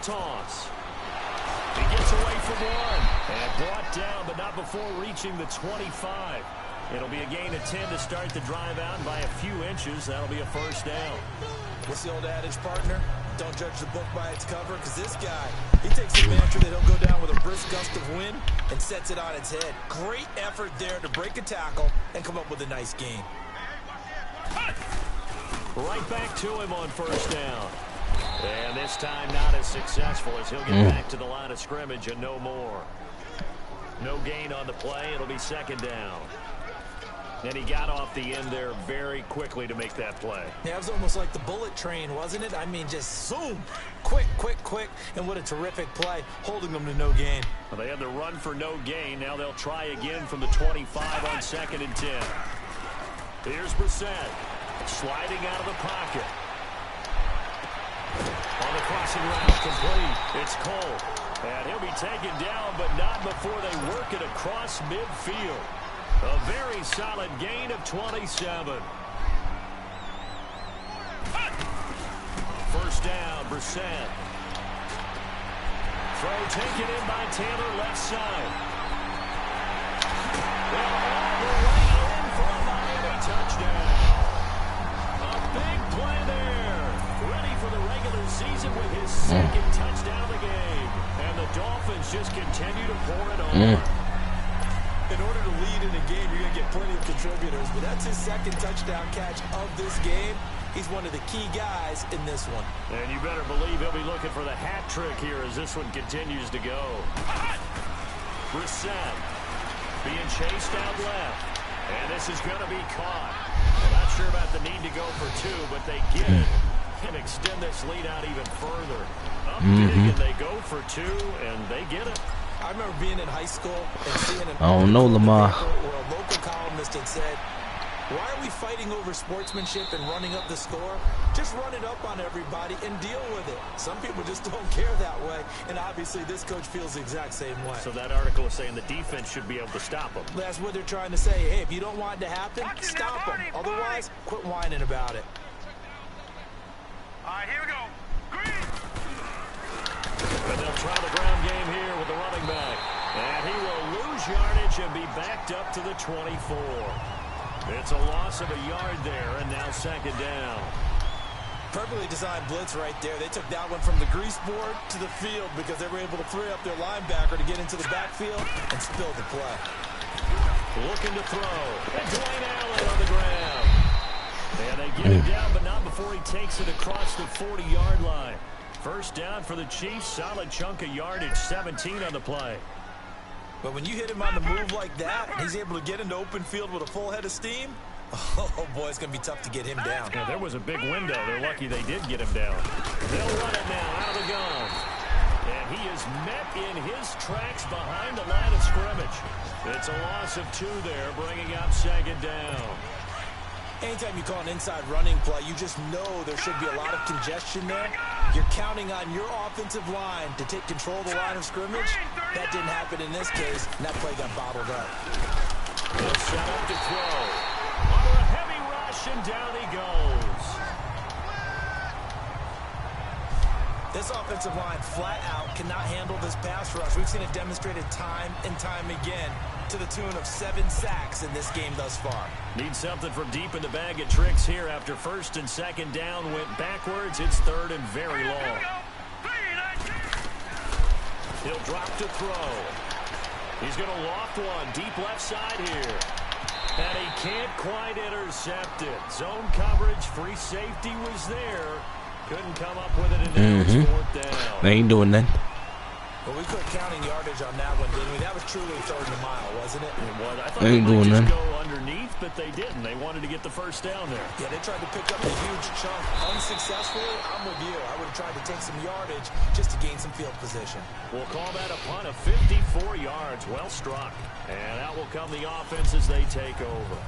Toss. He gets away from one and brought down, but not before reaching the 25. It'll be a gain of 10 to start the drive out, and by a few inches, that'll be a 1st down. What's the old adage, partner? Don't judge the book by its cover, because this guy, he takes a mantra that he'll go down with a brisk gust of wind and sets it on its head. Great effort there to break a tackle and come up with a nice gain. Right back to him on 1st down. And this time not as successful as he'll get back to the line of scrimmage and no more. No gain on the play. It'll be 2nd down. And he got off the end there very quickly to make that play. Yeah, it was almost like the bullet train, wasn't it? I mean, just zoom. Quick, quick, quick. And what a terrific play, holding them to no gain. Well, they had the run for no gain. Now they'll try again from the 25 on 2nd and 10. Here's Brissett. Sliding out of the pocket. On the crossing route, complete. It's Cole. And he'll be taken down, but not before they work it across midfield. A very solid gain of 27. 1st down, Brissett. Throw taken in by Taylor, left side. Well, all the way in for a Miami touchdown. A big play there. Ready for the regular season with his 2nd touchdown of the game. And the Dolphins just continue to pour it on. In order to lead in a game, you're going to get plenty of contributors, but that's his 2nd touchdown catch of this game. He's one of the key guys in this one. And you better believe he'll be looking for the hat trick here as this one continues to go. Brissett being chased out left. And this is going to be caught. I'm not sure about the need to go for 2, but they get it. And extend this lead out even further. Up big, and they go for 2, and they get it. I remember being in high school and seeing an I don't know, Lamar. where a local columnist had said, why are we fighting over sportsmanship and running up the score? Just run it up on everybody and deal with it. Some people just don't care that way, and obviously this coach feels the exact same way. So that article is saying the defense should be able to stop them. That's what they're trying to say. Hey, if you don't want it to happen, stop them. Otherwise, quit whining about it. All right, here we go. Green. And they'll try the ground game here with the running back. And he will lose yardage and be backed up to the 24. It's a loss of a yard there, and now 2nd down. Perfectly designed blitz right there. They took that one from the grease board to the field because they were able to free up their linebacker to get into the backfield and spill the play. Looking to throw. And Dwayne Allen on the ground. And they get him down, but not before he takes it across the 40-yard line. 1st down for the Chiefs. Solid chunk of yardage, 17 on the play. But when you hit him on the move like that, and he's able to get into open field with a full head of steam, oh, boy, it's going to be tough to get him down. Yeah, there was a big window. They're lucky they did get him down. They'll run it now out of the gun. And he is met in his tracks behind the line of scrimmage. It's a loss of 2 there, bringing up 2nd down. Anytime you call an inside running play, you just know there should be a lot of congestion there. You're counting on your offensive line to take control of the line of scrimmage. That didn't happen in this case, and that play got bottled up. They'll set up to throw. Under a heavy rush, and down he goes. This offensive line flat out cannot handle this pass rush. We've seen it demonstrated time and time again to the tune of 7 sacks in this game thus far. Need something from deep in the bag of tricks here after 1st and 2nd down went backwards. It's 3rd and very long. He'll drop to throw. He's going to loft one deep left side here. And he can't quite intercept it. Zone coverage, free safety was there. Couldn't come up with it, and now it's 4th down. They ain't doing nothing. Well, We quit counting yardage on that one, didn't we? That was truly third and a mile, wasn't it? It was. I thought They they ain't might doing just nothing. go underneath, but they didn't. They wanted to get the first down there. Yeah, they tried to pick up a huge chunk unsuccessfully. I'm with you. I would have tried to take some yardage just to gain some field position. We'll call that a punt of 54 yards. Well struck. And out will come the offense as they take over.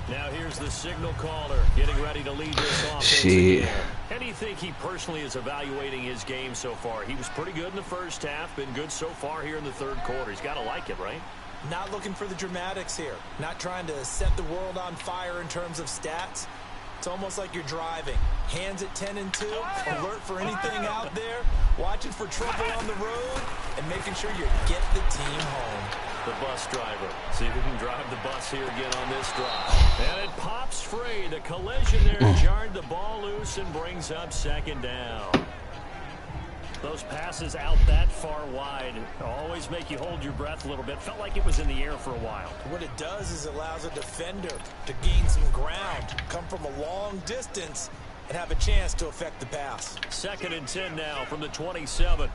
Now here's the signal caller getting ready to lead this offense Shit. again. How do you think he personally is evaluating his game so far? He was pretty good in the first half, been good so far here in the third quarter. He's got to like it, right? Not looking for the dramatics here. Not trying to set the world on fire in terms of stats. It's almost like you're driving. Hands at 10 and 2, alert for anything out there, watching for trouble on the road, and making sure you get the team home. The bus driver. See if he can drive the bus here again on this drive. And it pops free. The collision there jarred the ball loose and brings up second down. Those passes out that far wide always make you hold your breath a little bit. Felt like it was in the air for a while. What it does is it allows a defender to gain some ground, come from a long distance, and have a chance to affect the pass. 2nd and 10 now from the 27.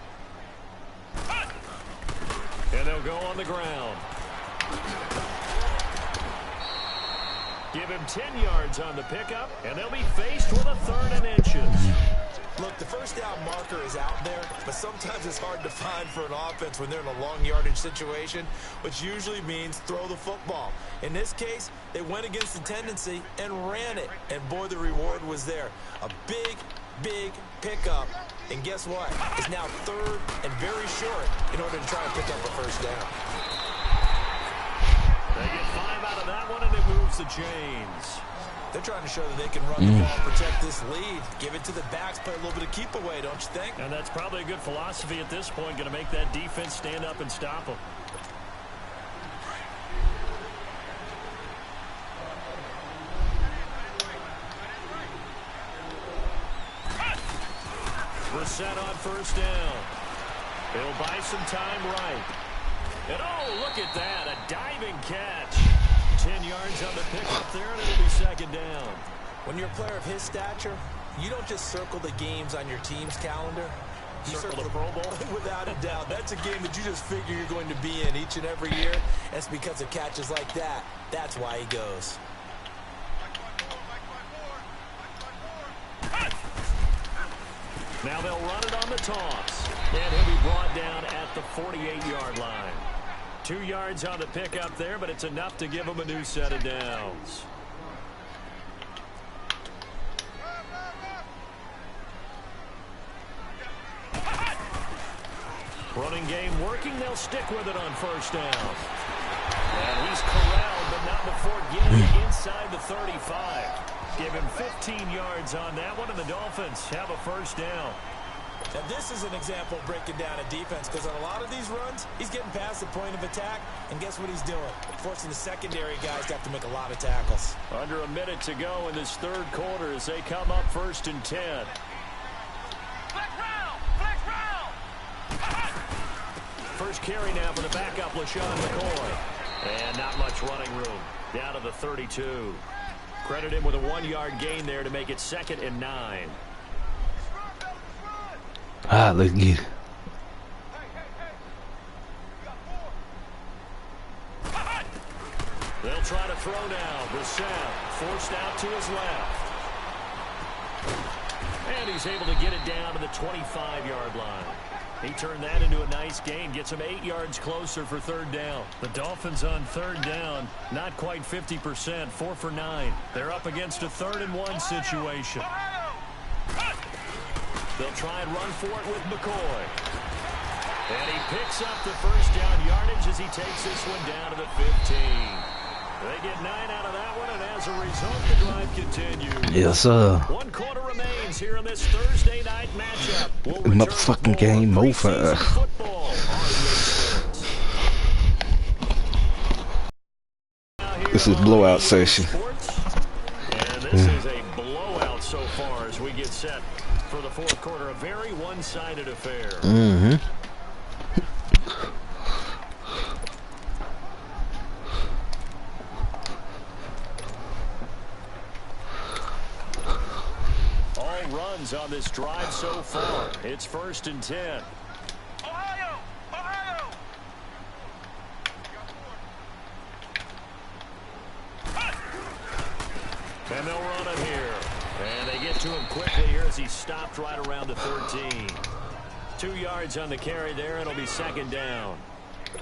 And they'll go on the ground. Give him 10 yards on the pickup, and they'll be faced with a 3rd and inches. Look, the first down marker is out there, but sometimes it's hard to find for an offense when they're in a long yardage situation, which usually means throw the football. In this case, they went against the tendency and ran it, and boy, the reward was there. A big, big pickup, and guess what? It's now 3rd and very short in order to try and pick up a first down. They get 5 out of that one, and it moves the chains. They're trying to show that they can run the ball, protect this lead, give it to the backs, play a little bit of keep away, don't you think? And that's probably a good philosophy at this point, going to make that defense stand up and stop them. We're set on first down. They'll buy some time right. And oh, look at that, a diving catch. 10 yards on the pickup there, and it'll be second down. When you're a player of his stature, you don't just circle the games on your team's calendar. You Circle the Pro Bowl? Without a doubt. That's a game that you just figure you're going to be in each and every year. That's because of catches like that. That's why he goes. Now they'll run it on the toss. And he'll be brought down at the 48-yard line. 2 yards on the pickup there, but it's enough to give him a new set of downs. Running game working. They'll stick with it on first down. And he's corralled, but not before getting inside the 35. Give him 15 yards on that one, and the Dolphins have a first down. Now, this is an example of breaking down a defense, because on a lot of these runs, he's getting past the point of attack, and guess what he's doing? Forcing the secondary guys to have to make a lot of tackles. Under a minute to go in this third quarter as they come up 1st and 10. Flex round! Flex round! First carry now for the backup, LaShawn McCoy. And not much running room. Down to the 32. Credit him with a 1-yard gain there to make it 2nd and 9. Ah, let's get it. They'll try to throw now. Brissett forced out to his left. And he's able to get it down to the 25-yard line. He turned that into a nice gain. Gets him 8 yards closer for 3rd down. The Dolphins on 3rd down. Not quite 50%. 4 for 9. They're up against a 3rd and 1 situation. They'll try and run for it with McCoy. And he picks up the first down yardage as he takes this one down to the 15. They get 9 out of that one, and as a result, the drive continues. Yes, sir. 1 quarter remains here in this Thursday night matchup. We'll return Motherfucking for game more over. preseason football on EA Sports. This is blowout session. And this is a blowout so far as we get set for the 4th quarter. A very one-sided affair. Mm-hmm. Runs on this drive so far. It's 1st and 10. Ohio! Ohio! And they'll run it here. And they get to him quickly here as he stopped right around the 13. 2 yards on the carry there, and it'll be second down.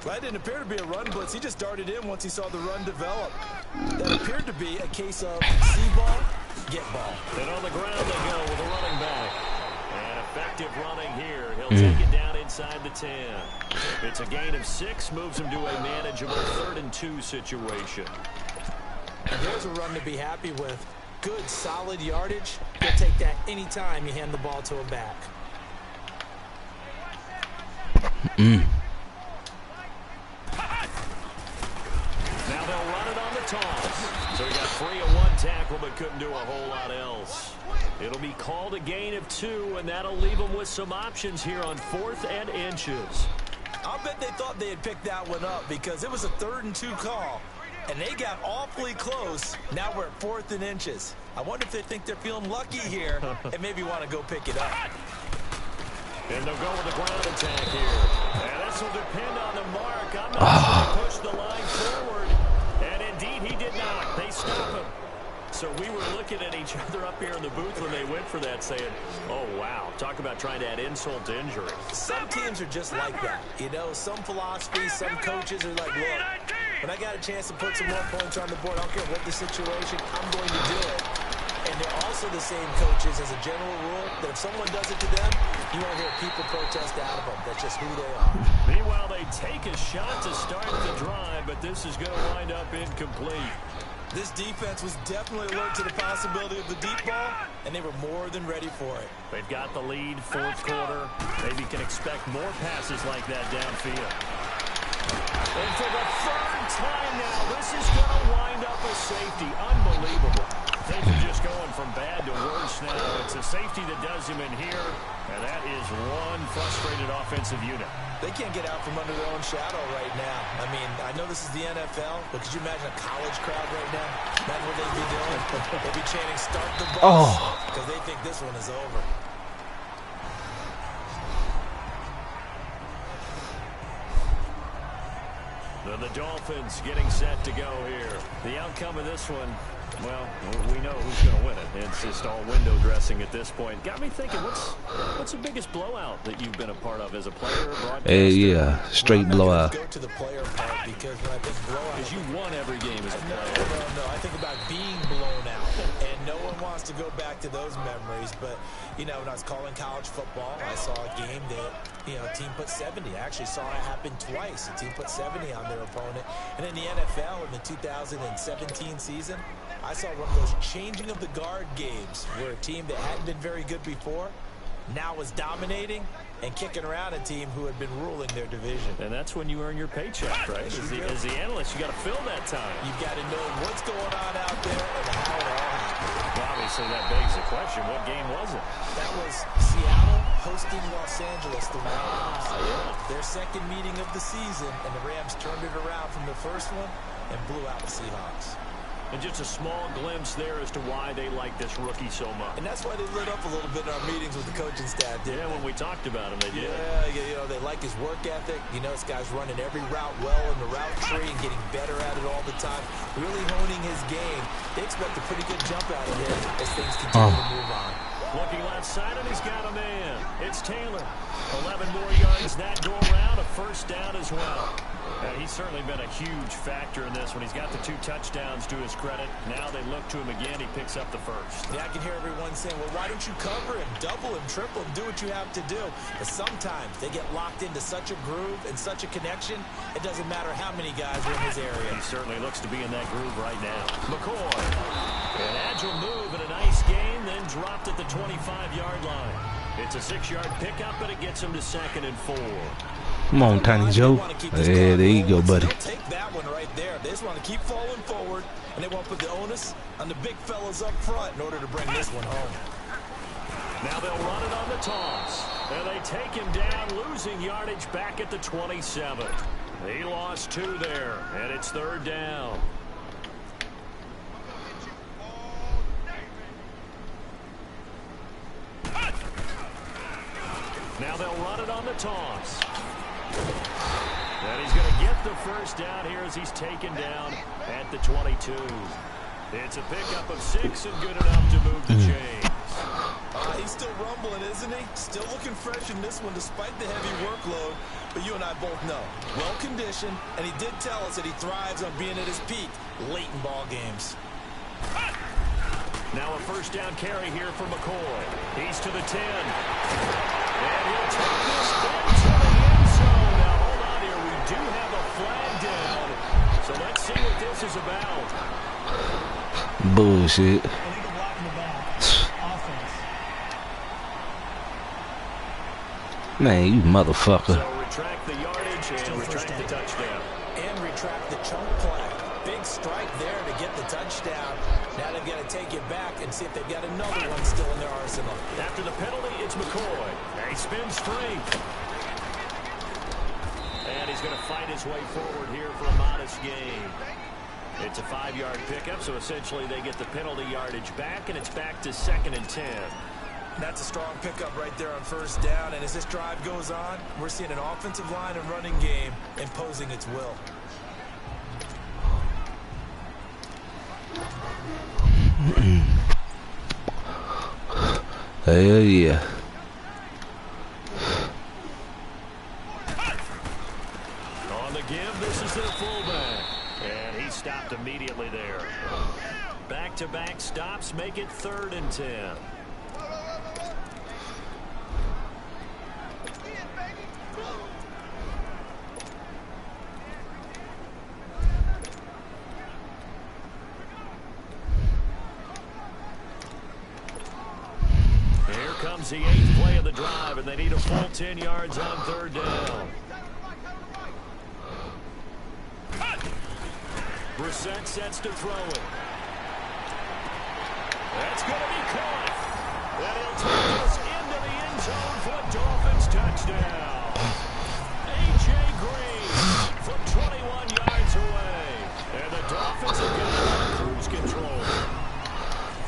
Well, that didn't appear to be a run blitz. He just darted in once he saw the run develop. That appeared to be a case of see ball, get ball. And on the ground they go with a running back. And effective running here. He'll take it down inside the 10. It's a gain of 6, moves him to a manageable 3rd and 2 situation. And there's a run to be happy with. Good, solid yardage. He'll take that anytime you hand the ball to him back. Now they'll run it on the toss. So he got free of 1 tackle but couldn't do a whole lot else. It'll be called a gain of 2, and that'll leave him with some options here on 4th and inches. I'll bet they thought they had picked that one up because it was a 3rd and 2 call. And they got awfully close. Now we're at 4th and inches. I wonder if they think they're feeling lucky here and maybe want to go pick it up. And they'll go with the ground attack here. And this will depend on the mark. I'm not sure he pushed the line forward. And indeed, he did not. They stop him. So we were looking at each other up here in the booth when they went for that saying, oh, wow, talk about trying to add insult to injury. Some teams are just like that. You know, some philosophies, some coaches are like, look, when I got a chance to put some more points on the board, I don't care what the situation, I'm going to do it. And they're also the same coaches as a general rule that if someone does it to them, you won't hear people protest out of them. That's just who they are. Meanwhile, they take a shot to start the drive, but this is going to wind up incomplete. This defense was definitely alert to the possibility of the deep ball, and they were more than ready for it. They've got the lead, 4th quarter. Maybe can expect more passes like that downfield. And for the 3rd time now, this is going to wind up a safety. Unbelievable. Things are just going from bad to worse now. It's a safety that does him in here, and that is one frustrated offensive unit. They can't get out from under their own shadow right now. I mean, I know this is the NFL, but could you imagine a college crowd right now? That's what they'd be doing. They'd be chanting, start the bus, because they think this one is over. The Dolphins getting set to go here. The outcome of this one, well, we know who's going to win it. It's just all window dressing at this point. Got me thinking, what's the biggest blowout that you've been a part of as a player or broadcaster? Yeah, straight blowout. Go to the player part because when I think blowout, because you won every game as a player. No. I think about being blown out, and no one wants to go back to those memories. But you know, when I was calling college football, I saw a game that a team put 70. I actually saw it happen twice. A team put 70 on their opponent, and in the NFL in the 2017 season, I saw one of those changing of the guard games where a team that hadn't been very good before now was dominating and kicking around a team who had been ruling their division. And that's when you earn your paycheck, right? As the analyst, you got to fill that time. You've got to know what's going on out there and how it all happened. Obviously, that begs the question, what game was it? That was Seattle hosting Los Angeles, the Rams. Their second meeting of the season, and the Rams turned it around from the first one and blew out the Seahawks. And just a small glimpse there as to why they like this rookie so much. And that's why they lit up a little bit in our meetings with the coaching staff, didn't they? When we talked about him, they did. Yeah, they like his work ethic. You know, this guy's running every route well in the route tree and getting better at it all the time, really honing his game. They expect a pretty good jump out of him as things continue to move on. Looking left side, and he's got a man. It's Taylor. 11 more yards that go around, a first down as well. He's certainly been a huge factor in this one. He's got the 2 touchdowns to his credit. Now they look to him again. He picks up the first. Yeah, I can hear everyone saying, well, why don't you cover him, double him, triple him, do what you have to do. But sometimes they get locked into such a groove and such a connection, it doesn't matter how many guys are in his area. He certainly looks to be in that groove right now. McCoy, an agile move and a nice game, then dropped at the 25-yard line. It's a 6-yard pickup, but it gets him to 2nd and 4. Come on, Tiny Joe. Yeah, there you go, buddy. They'll take that one right there. They just want to keep falling forward, and they want to put the onus on the big fellas up front in order to bring this one home. Now they'll run it on the toss. And they take him down, losing yardage back at the 27. He lost 2 there, and it's 3rd down. Now they'll run it on the toss. And he's going to get the first down here as he's taken down at the 22. It's a pickup of 6 and good enough to move the chains. He's still rumbling, isn't he? Still looking fresh in this one despite the heavy workload. But you and I both know, well-conditioned, and he did tell us that he thrives on being at his peak late in ball games. Now a first down carry here for McCoy. He's to the 10. And he'll take this into the end zone. Now hold on here. We do have a flag down. So let's see what this is about. Bullshit. Illegal block in the back. Offense. Man, you motherfucker. So retract the yardage and retract the touchdown. And retract the chunk play. Big strike there to get the touchdown. Now they've got to take it back and see if they've got another one still in their arsenal. After the penalty, it's McCoy. He spins free. And he's going to fight his way forward here for a modest gain. It's a 5-yard pickup, so essentially they get the penalty yardage back, and it's back to 2nd and 10. That's a strong pickup right there on first down. And as this drive goes on, we're seeing an offensive line and running game imposing its will. Hell yeah. On the give, this is their fullback. And he stopped immediately there. Back-to-back stops make it 3rd and 10. Here comes the 8th play of the drive, and they need a full 10 yards on 3rd down. Brissett sets to throw it. That's going to be caught. And he'll take us into the end zone for a Dolphins touchdown. A.J. Green from 21 yards away. And the Dolphins have got it on cruise control.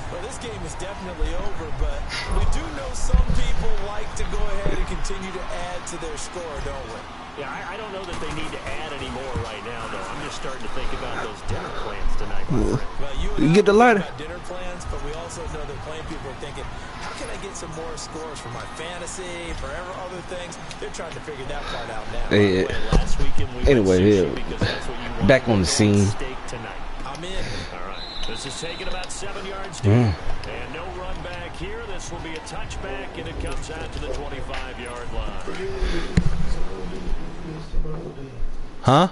Well, this game is definitely over, but we do know some people like to go ahead and continue to add to their score, don't we? Yeah, I don't know that they need to add any more right now, though. I'm just starting to think about those dinner plans tonight, my friend. Well, You get the lighter. About dinner plans, but we also know that plenty of people are thinking, how can I get some more scores for my fantasy, for other things? They're trying to figure that part out now. Hey, Last weekend we anyway, went yeah. sushi because that's what you want. Back on the scene. Steak tonight. I'm in. All right. This is taking about 7 yards deep. And no run back here. This will be a touchback, and it comes out to the 25-yard line. Huh?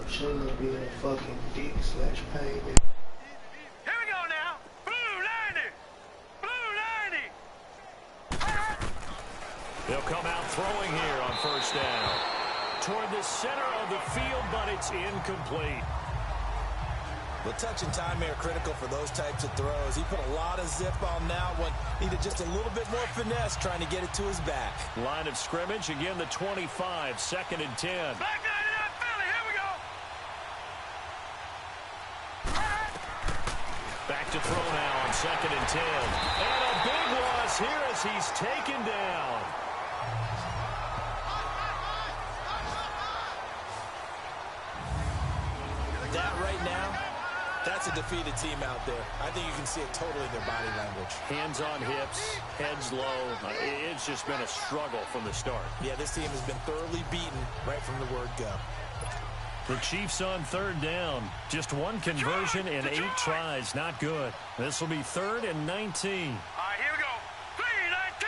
Shouldn't be a fucking dick / pain. Here we go now. Blue 90. Blue 90. They'll come out throwing here on first down. Toward the center of the field, but it's incomplete. The touch and time here critical for those types of throws. He put a lot of zip on that one. Needed just a little bit more finesse trying to get it to his back. Line of scrimmage, again the 25, 2nd and 10. Back 99 Philly. Here we go. Back to throw now on 2nd and 10. And a big loss here as he's taken down. That right now, that's a defeated team out there. I think you can see it totally in their body language. Hands on hips, heads low. It's just been a struggle from the start. Yeah, this team has been thoroughly beaten right from the word go. The Chiefs on 3rd down. Just one conversion in 8 tries. Not good. This will be 3rd and 19. All right, here we go. 3-19.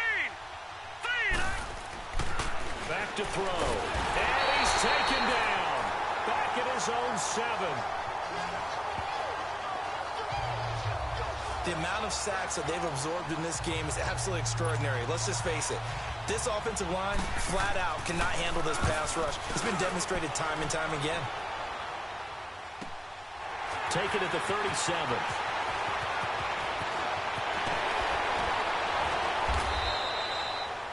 3-19. Back to throw. And he's taken down. Back at his own 7. The amount of sacks that they've absorbed in this game is absolutely extraordinary. Let's just face it. This offensive line, flat out, cannot handle this pass rush. It's been demonstrated time and time again. Take it at the 37.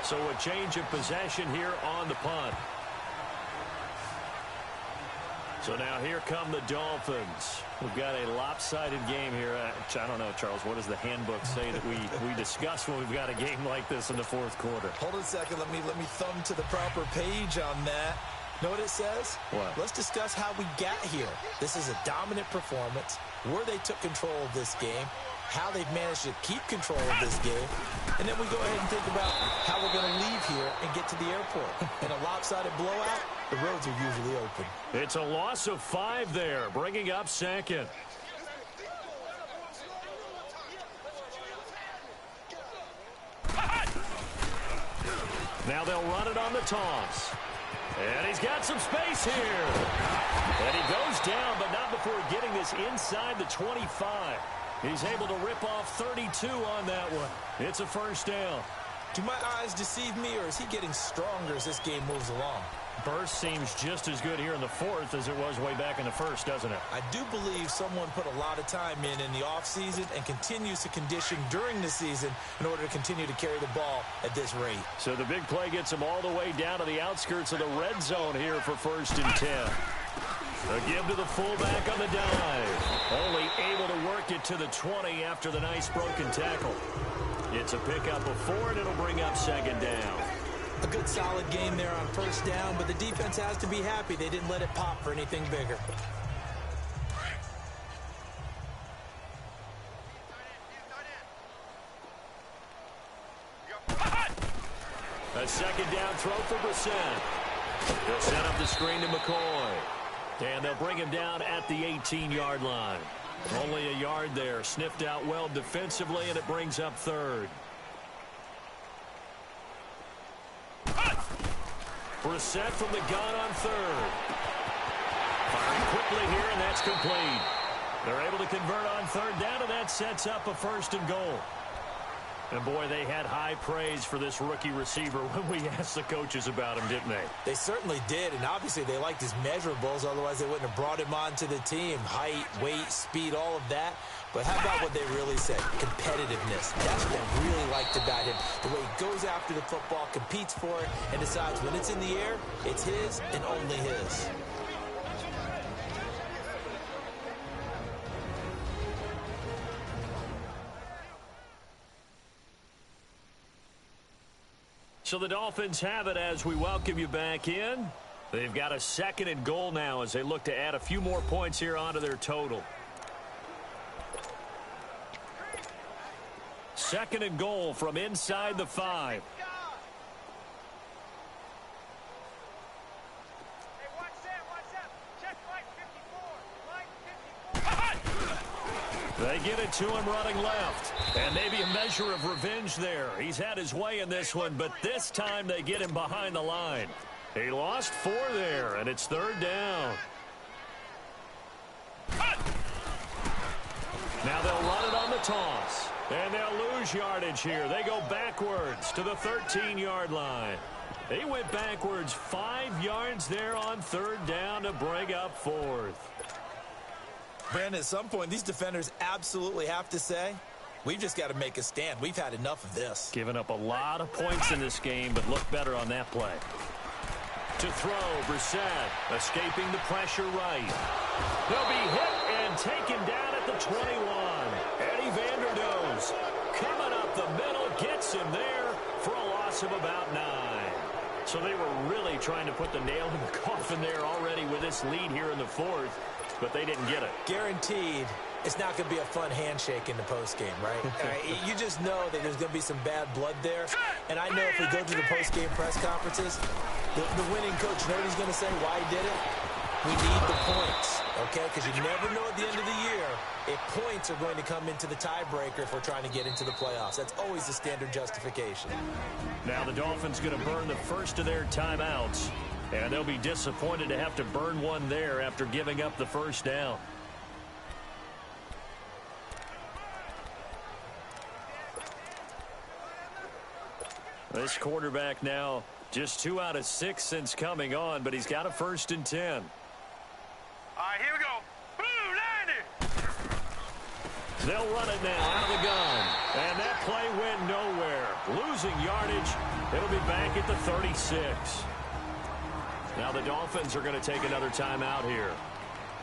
So a change of possession here on the punt. So now here come the Dolphins. We've got a lopsided game here. I don't know, Charles, what does the handbook say that we discuss when we've got a game like this in the fourth quarter? Hold on a second. Let me thumb to the proper page on that. Know what it says? What? Let's discuss how we got here. This is a dominant performance, where they took control of this game, how they've managed to keep control of this game, and then we go ahead and think about how we're going to leave here and get to the airport. In a lopsided blowout, the roads are usually open. It's a loss of 5 there, bringing up second. Now they'll run it on the toss. And he's got some space here. And he goes down, but not before getting this inside the 25. He's able to rip off 32 on that one. It's a first down. Do my eyes deceive me, or is he getting stronger as this game moves along? Burst seems just as good here in the fourth as it was way back in the first, doesn't it? I do believe someone put a lot of time in the offseason and continues to condition during the season in order to continue to carry the ball at this rate. So the big play gets him all the way down to the outskirts of the red zone here for 1st and 10. A give to the fullback on the dive. Only able to work it to the 20 after the nice broken tackle. It's a pickup of 4, and it'll bring up 2nd down. A good solid game there on 1st down, but the defense has to be happy they didn't let it pop for anything bigger. A 2nd down throw for Brissett. They'll set up the screen to McCoy. And they'll bring him down at the 18-yard line. Only a yard there. Sniffed out well defensively, and it brings up 3rd. Brissett from the gun on 3rd. Firing quickly here, and that's complete. They're able to convert on 3rd down, and that sets up a 1st and goal. And, boy, they had high praise for this rookie receiver when we asked the coaches about him, didn't they? They certainly did, and obviously they liked his measurables. Otherwise, they wouldn't have brought him onto the team. Height, weight, speed, all of that. But how about what they really said? Competitiveness. That's what they really liked about him. The way he goes after the football, competes for it, and decides when it's in the air, it's his and only his. So the Dolphins have it as we welcome you back in. They've got a 2nd and goal now as they look to add a few more points here onto their total. 2nd and goal from inside the 5. They get it to him running left. And maybe a measure of revenge there. He's had his way in this one, but this time they get him behind the line. He lost 4 there, and it's 3rd down. Now they'll run it on the toss. And they'll lose yardage here. They go backwards to the 13-yard line. He went backwards 5 yards there on 3rd down to bring up 4th. Brandon, at some point, these defenders absolutely have to say, we've just got to make a stand. We've had enough of this. Giving up a lot of points in this game, but look better on that play. To throw, Brissett escaping the pressure right. They'll be hit and taken down at the 21. Eddie Vanderdoes coming up the middle, gets him there for a loss of about 9. So they were really trying to put the nail in the coffin there already with this lead here in the 4th, but they didn't get it. Guaranteed it's not going to be a fun handshake in the postgame, right? You just know that there's going to be some bad blood there. And I know if we go to the postgame press conferences, the winning coach, you know what he's going to say, why he did it? We need the points, okay? Because you never know at the end of the year if points are going to come into the tiebreaker if we're trying to get into the playoffs. That's always the standard justification. Now the Dolphins going to burn the first of their timeouts, and they'll be disappointed to have to burn one there after giving up the 1st down. This quarterback now just 2 out of 6 since coming on, but he's got a 1st and 10. All right, here we go. Blue 90. They'll run it now out of the gun. And that play went nowhere. Losing yardage. It'll be back at the 36. Now the Dolphins are going to take another timeout here.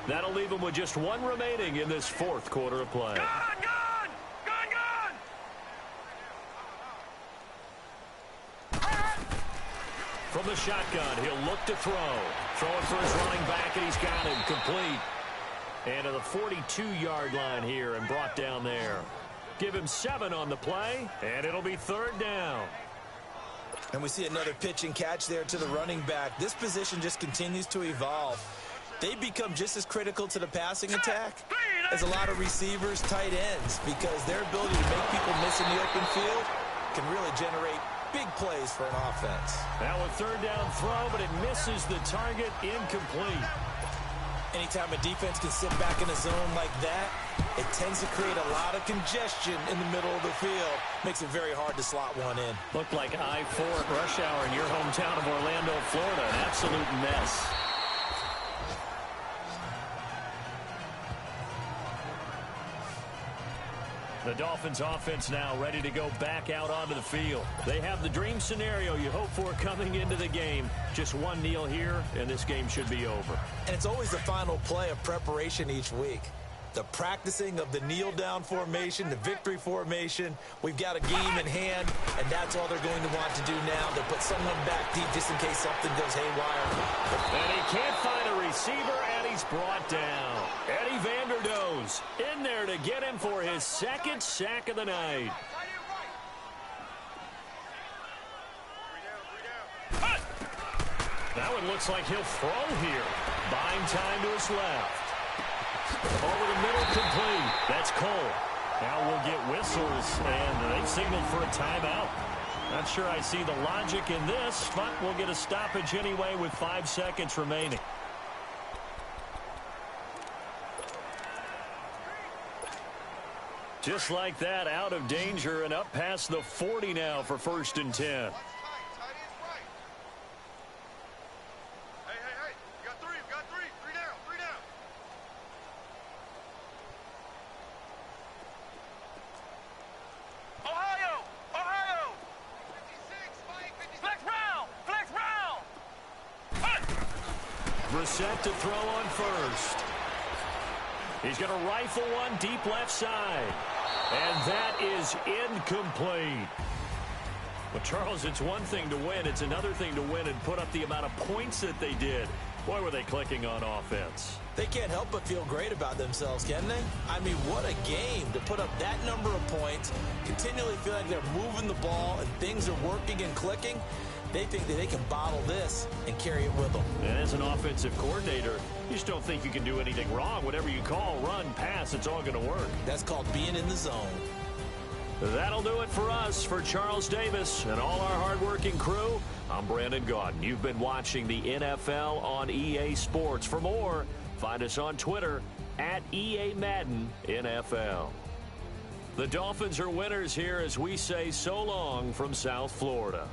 That'll leave them with just one remaining in this fourth quarter of play. Gun! Gun! Gun! Gun! From the shotgun, he'll look to throw. Throwing for his running back, and he's got him complete. And to the 42-yard line here and brought down there. Give him 7 on the play, and it'll be third down. And we see another pitch and catch there to the running back. This position just continues to evolve. They become just as critical to the passing attack as a lot of receivers, tight ends, because their ability to make people miss in the open field can really generate big plays for an offense. Now a third down throw, but it misses the target, incomplete. Anytime a defense can sit back in a zone like that, it tends to create a lot of congestion in the middle of the field. Makes it very hard to slot one in. Looked like I-4 at rush hour in your hometown of Orlando, Florida. An absolute mess. The Dolphins offense now ready to go back out onto the field. They have the dream scenario you hope for coming into the game. Just one kneel here, and this game should be over. And it's always the final play of preparation each week. The practicing of the kneel-down formation, the victory formation. We've got a game in hand, and that's all they're going to want to do now. They'll put someone back deep just in case something goes haywire. And he can't find a receiver, and he's brought down. Eddie Vanderdoes in there to get him for his second sack of the night. That one looks like he'll throw here. Buying time to his left. Over the middle, complete. That's Cole. Now we'll get whistles, and they've signaled for a timeout. Not sure I see the logic in this, but we'll get a stoppage anyway with 5 seconds remaining. Just like that, out of danger and up past the 40 now for 1st and 10. Set to throw on first. He's going to rifle one deep left side. And that is incomplete. But, Charles, it's one thing to win. It's another thing to win and put up the amount of points that they did. Boy, were they clicking on offense. They can't help but feel great about themselves, can they? I mean, what a game to put up that number of points, continually feel like they're moving the ball and things are working and clicking. They think that they can bottle this and carry it with them. And as an offensive coordinator, you just don't think you can do anything wrong. Whatever you call, run, pass, it's all going to work. That's called being in the zone. That'll do it for us. For Charles Davis and all our hardworking crew, I'm Brandon Gaudin. You've been watching the NFL on EA Sports. For more, find us on Twitter at EA Madden NFL. The Dolphins are winners here as we say so long from South Florida.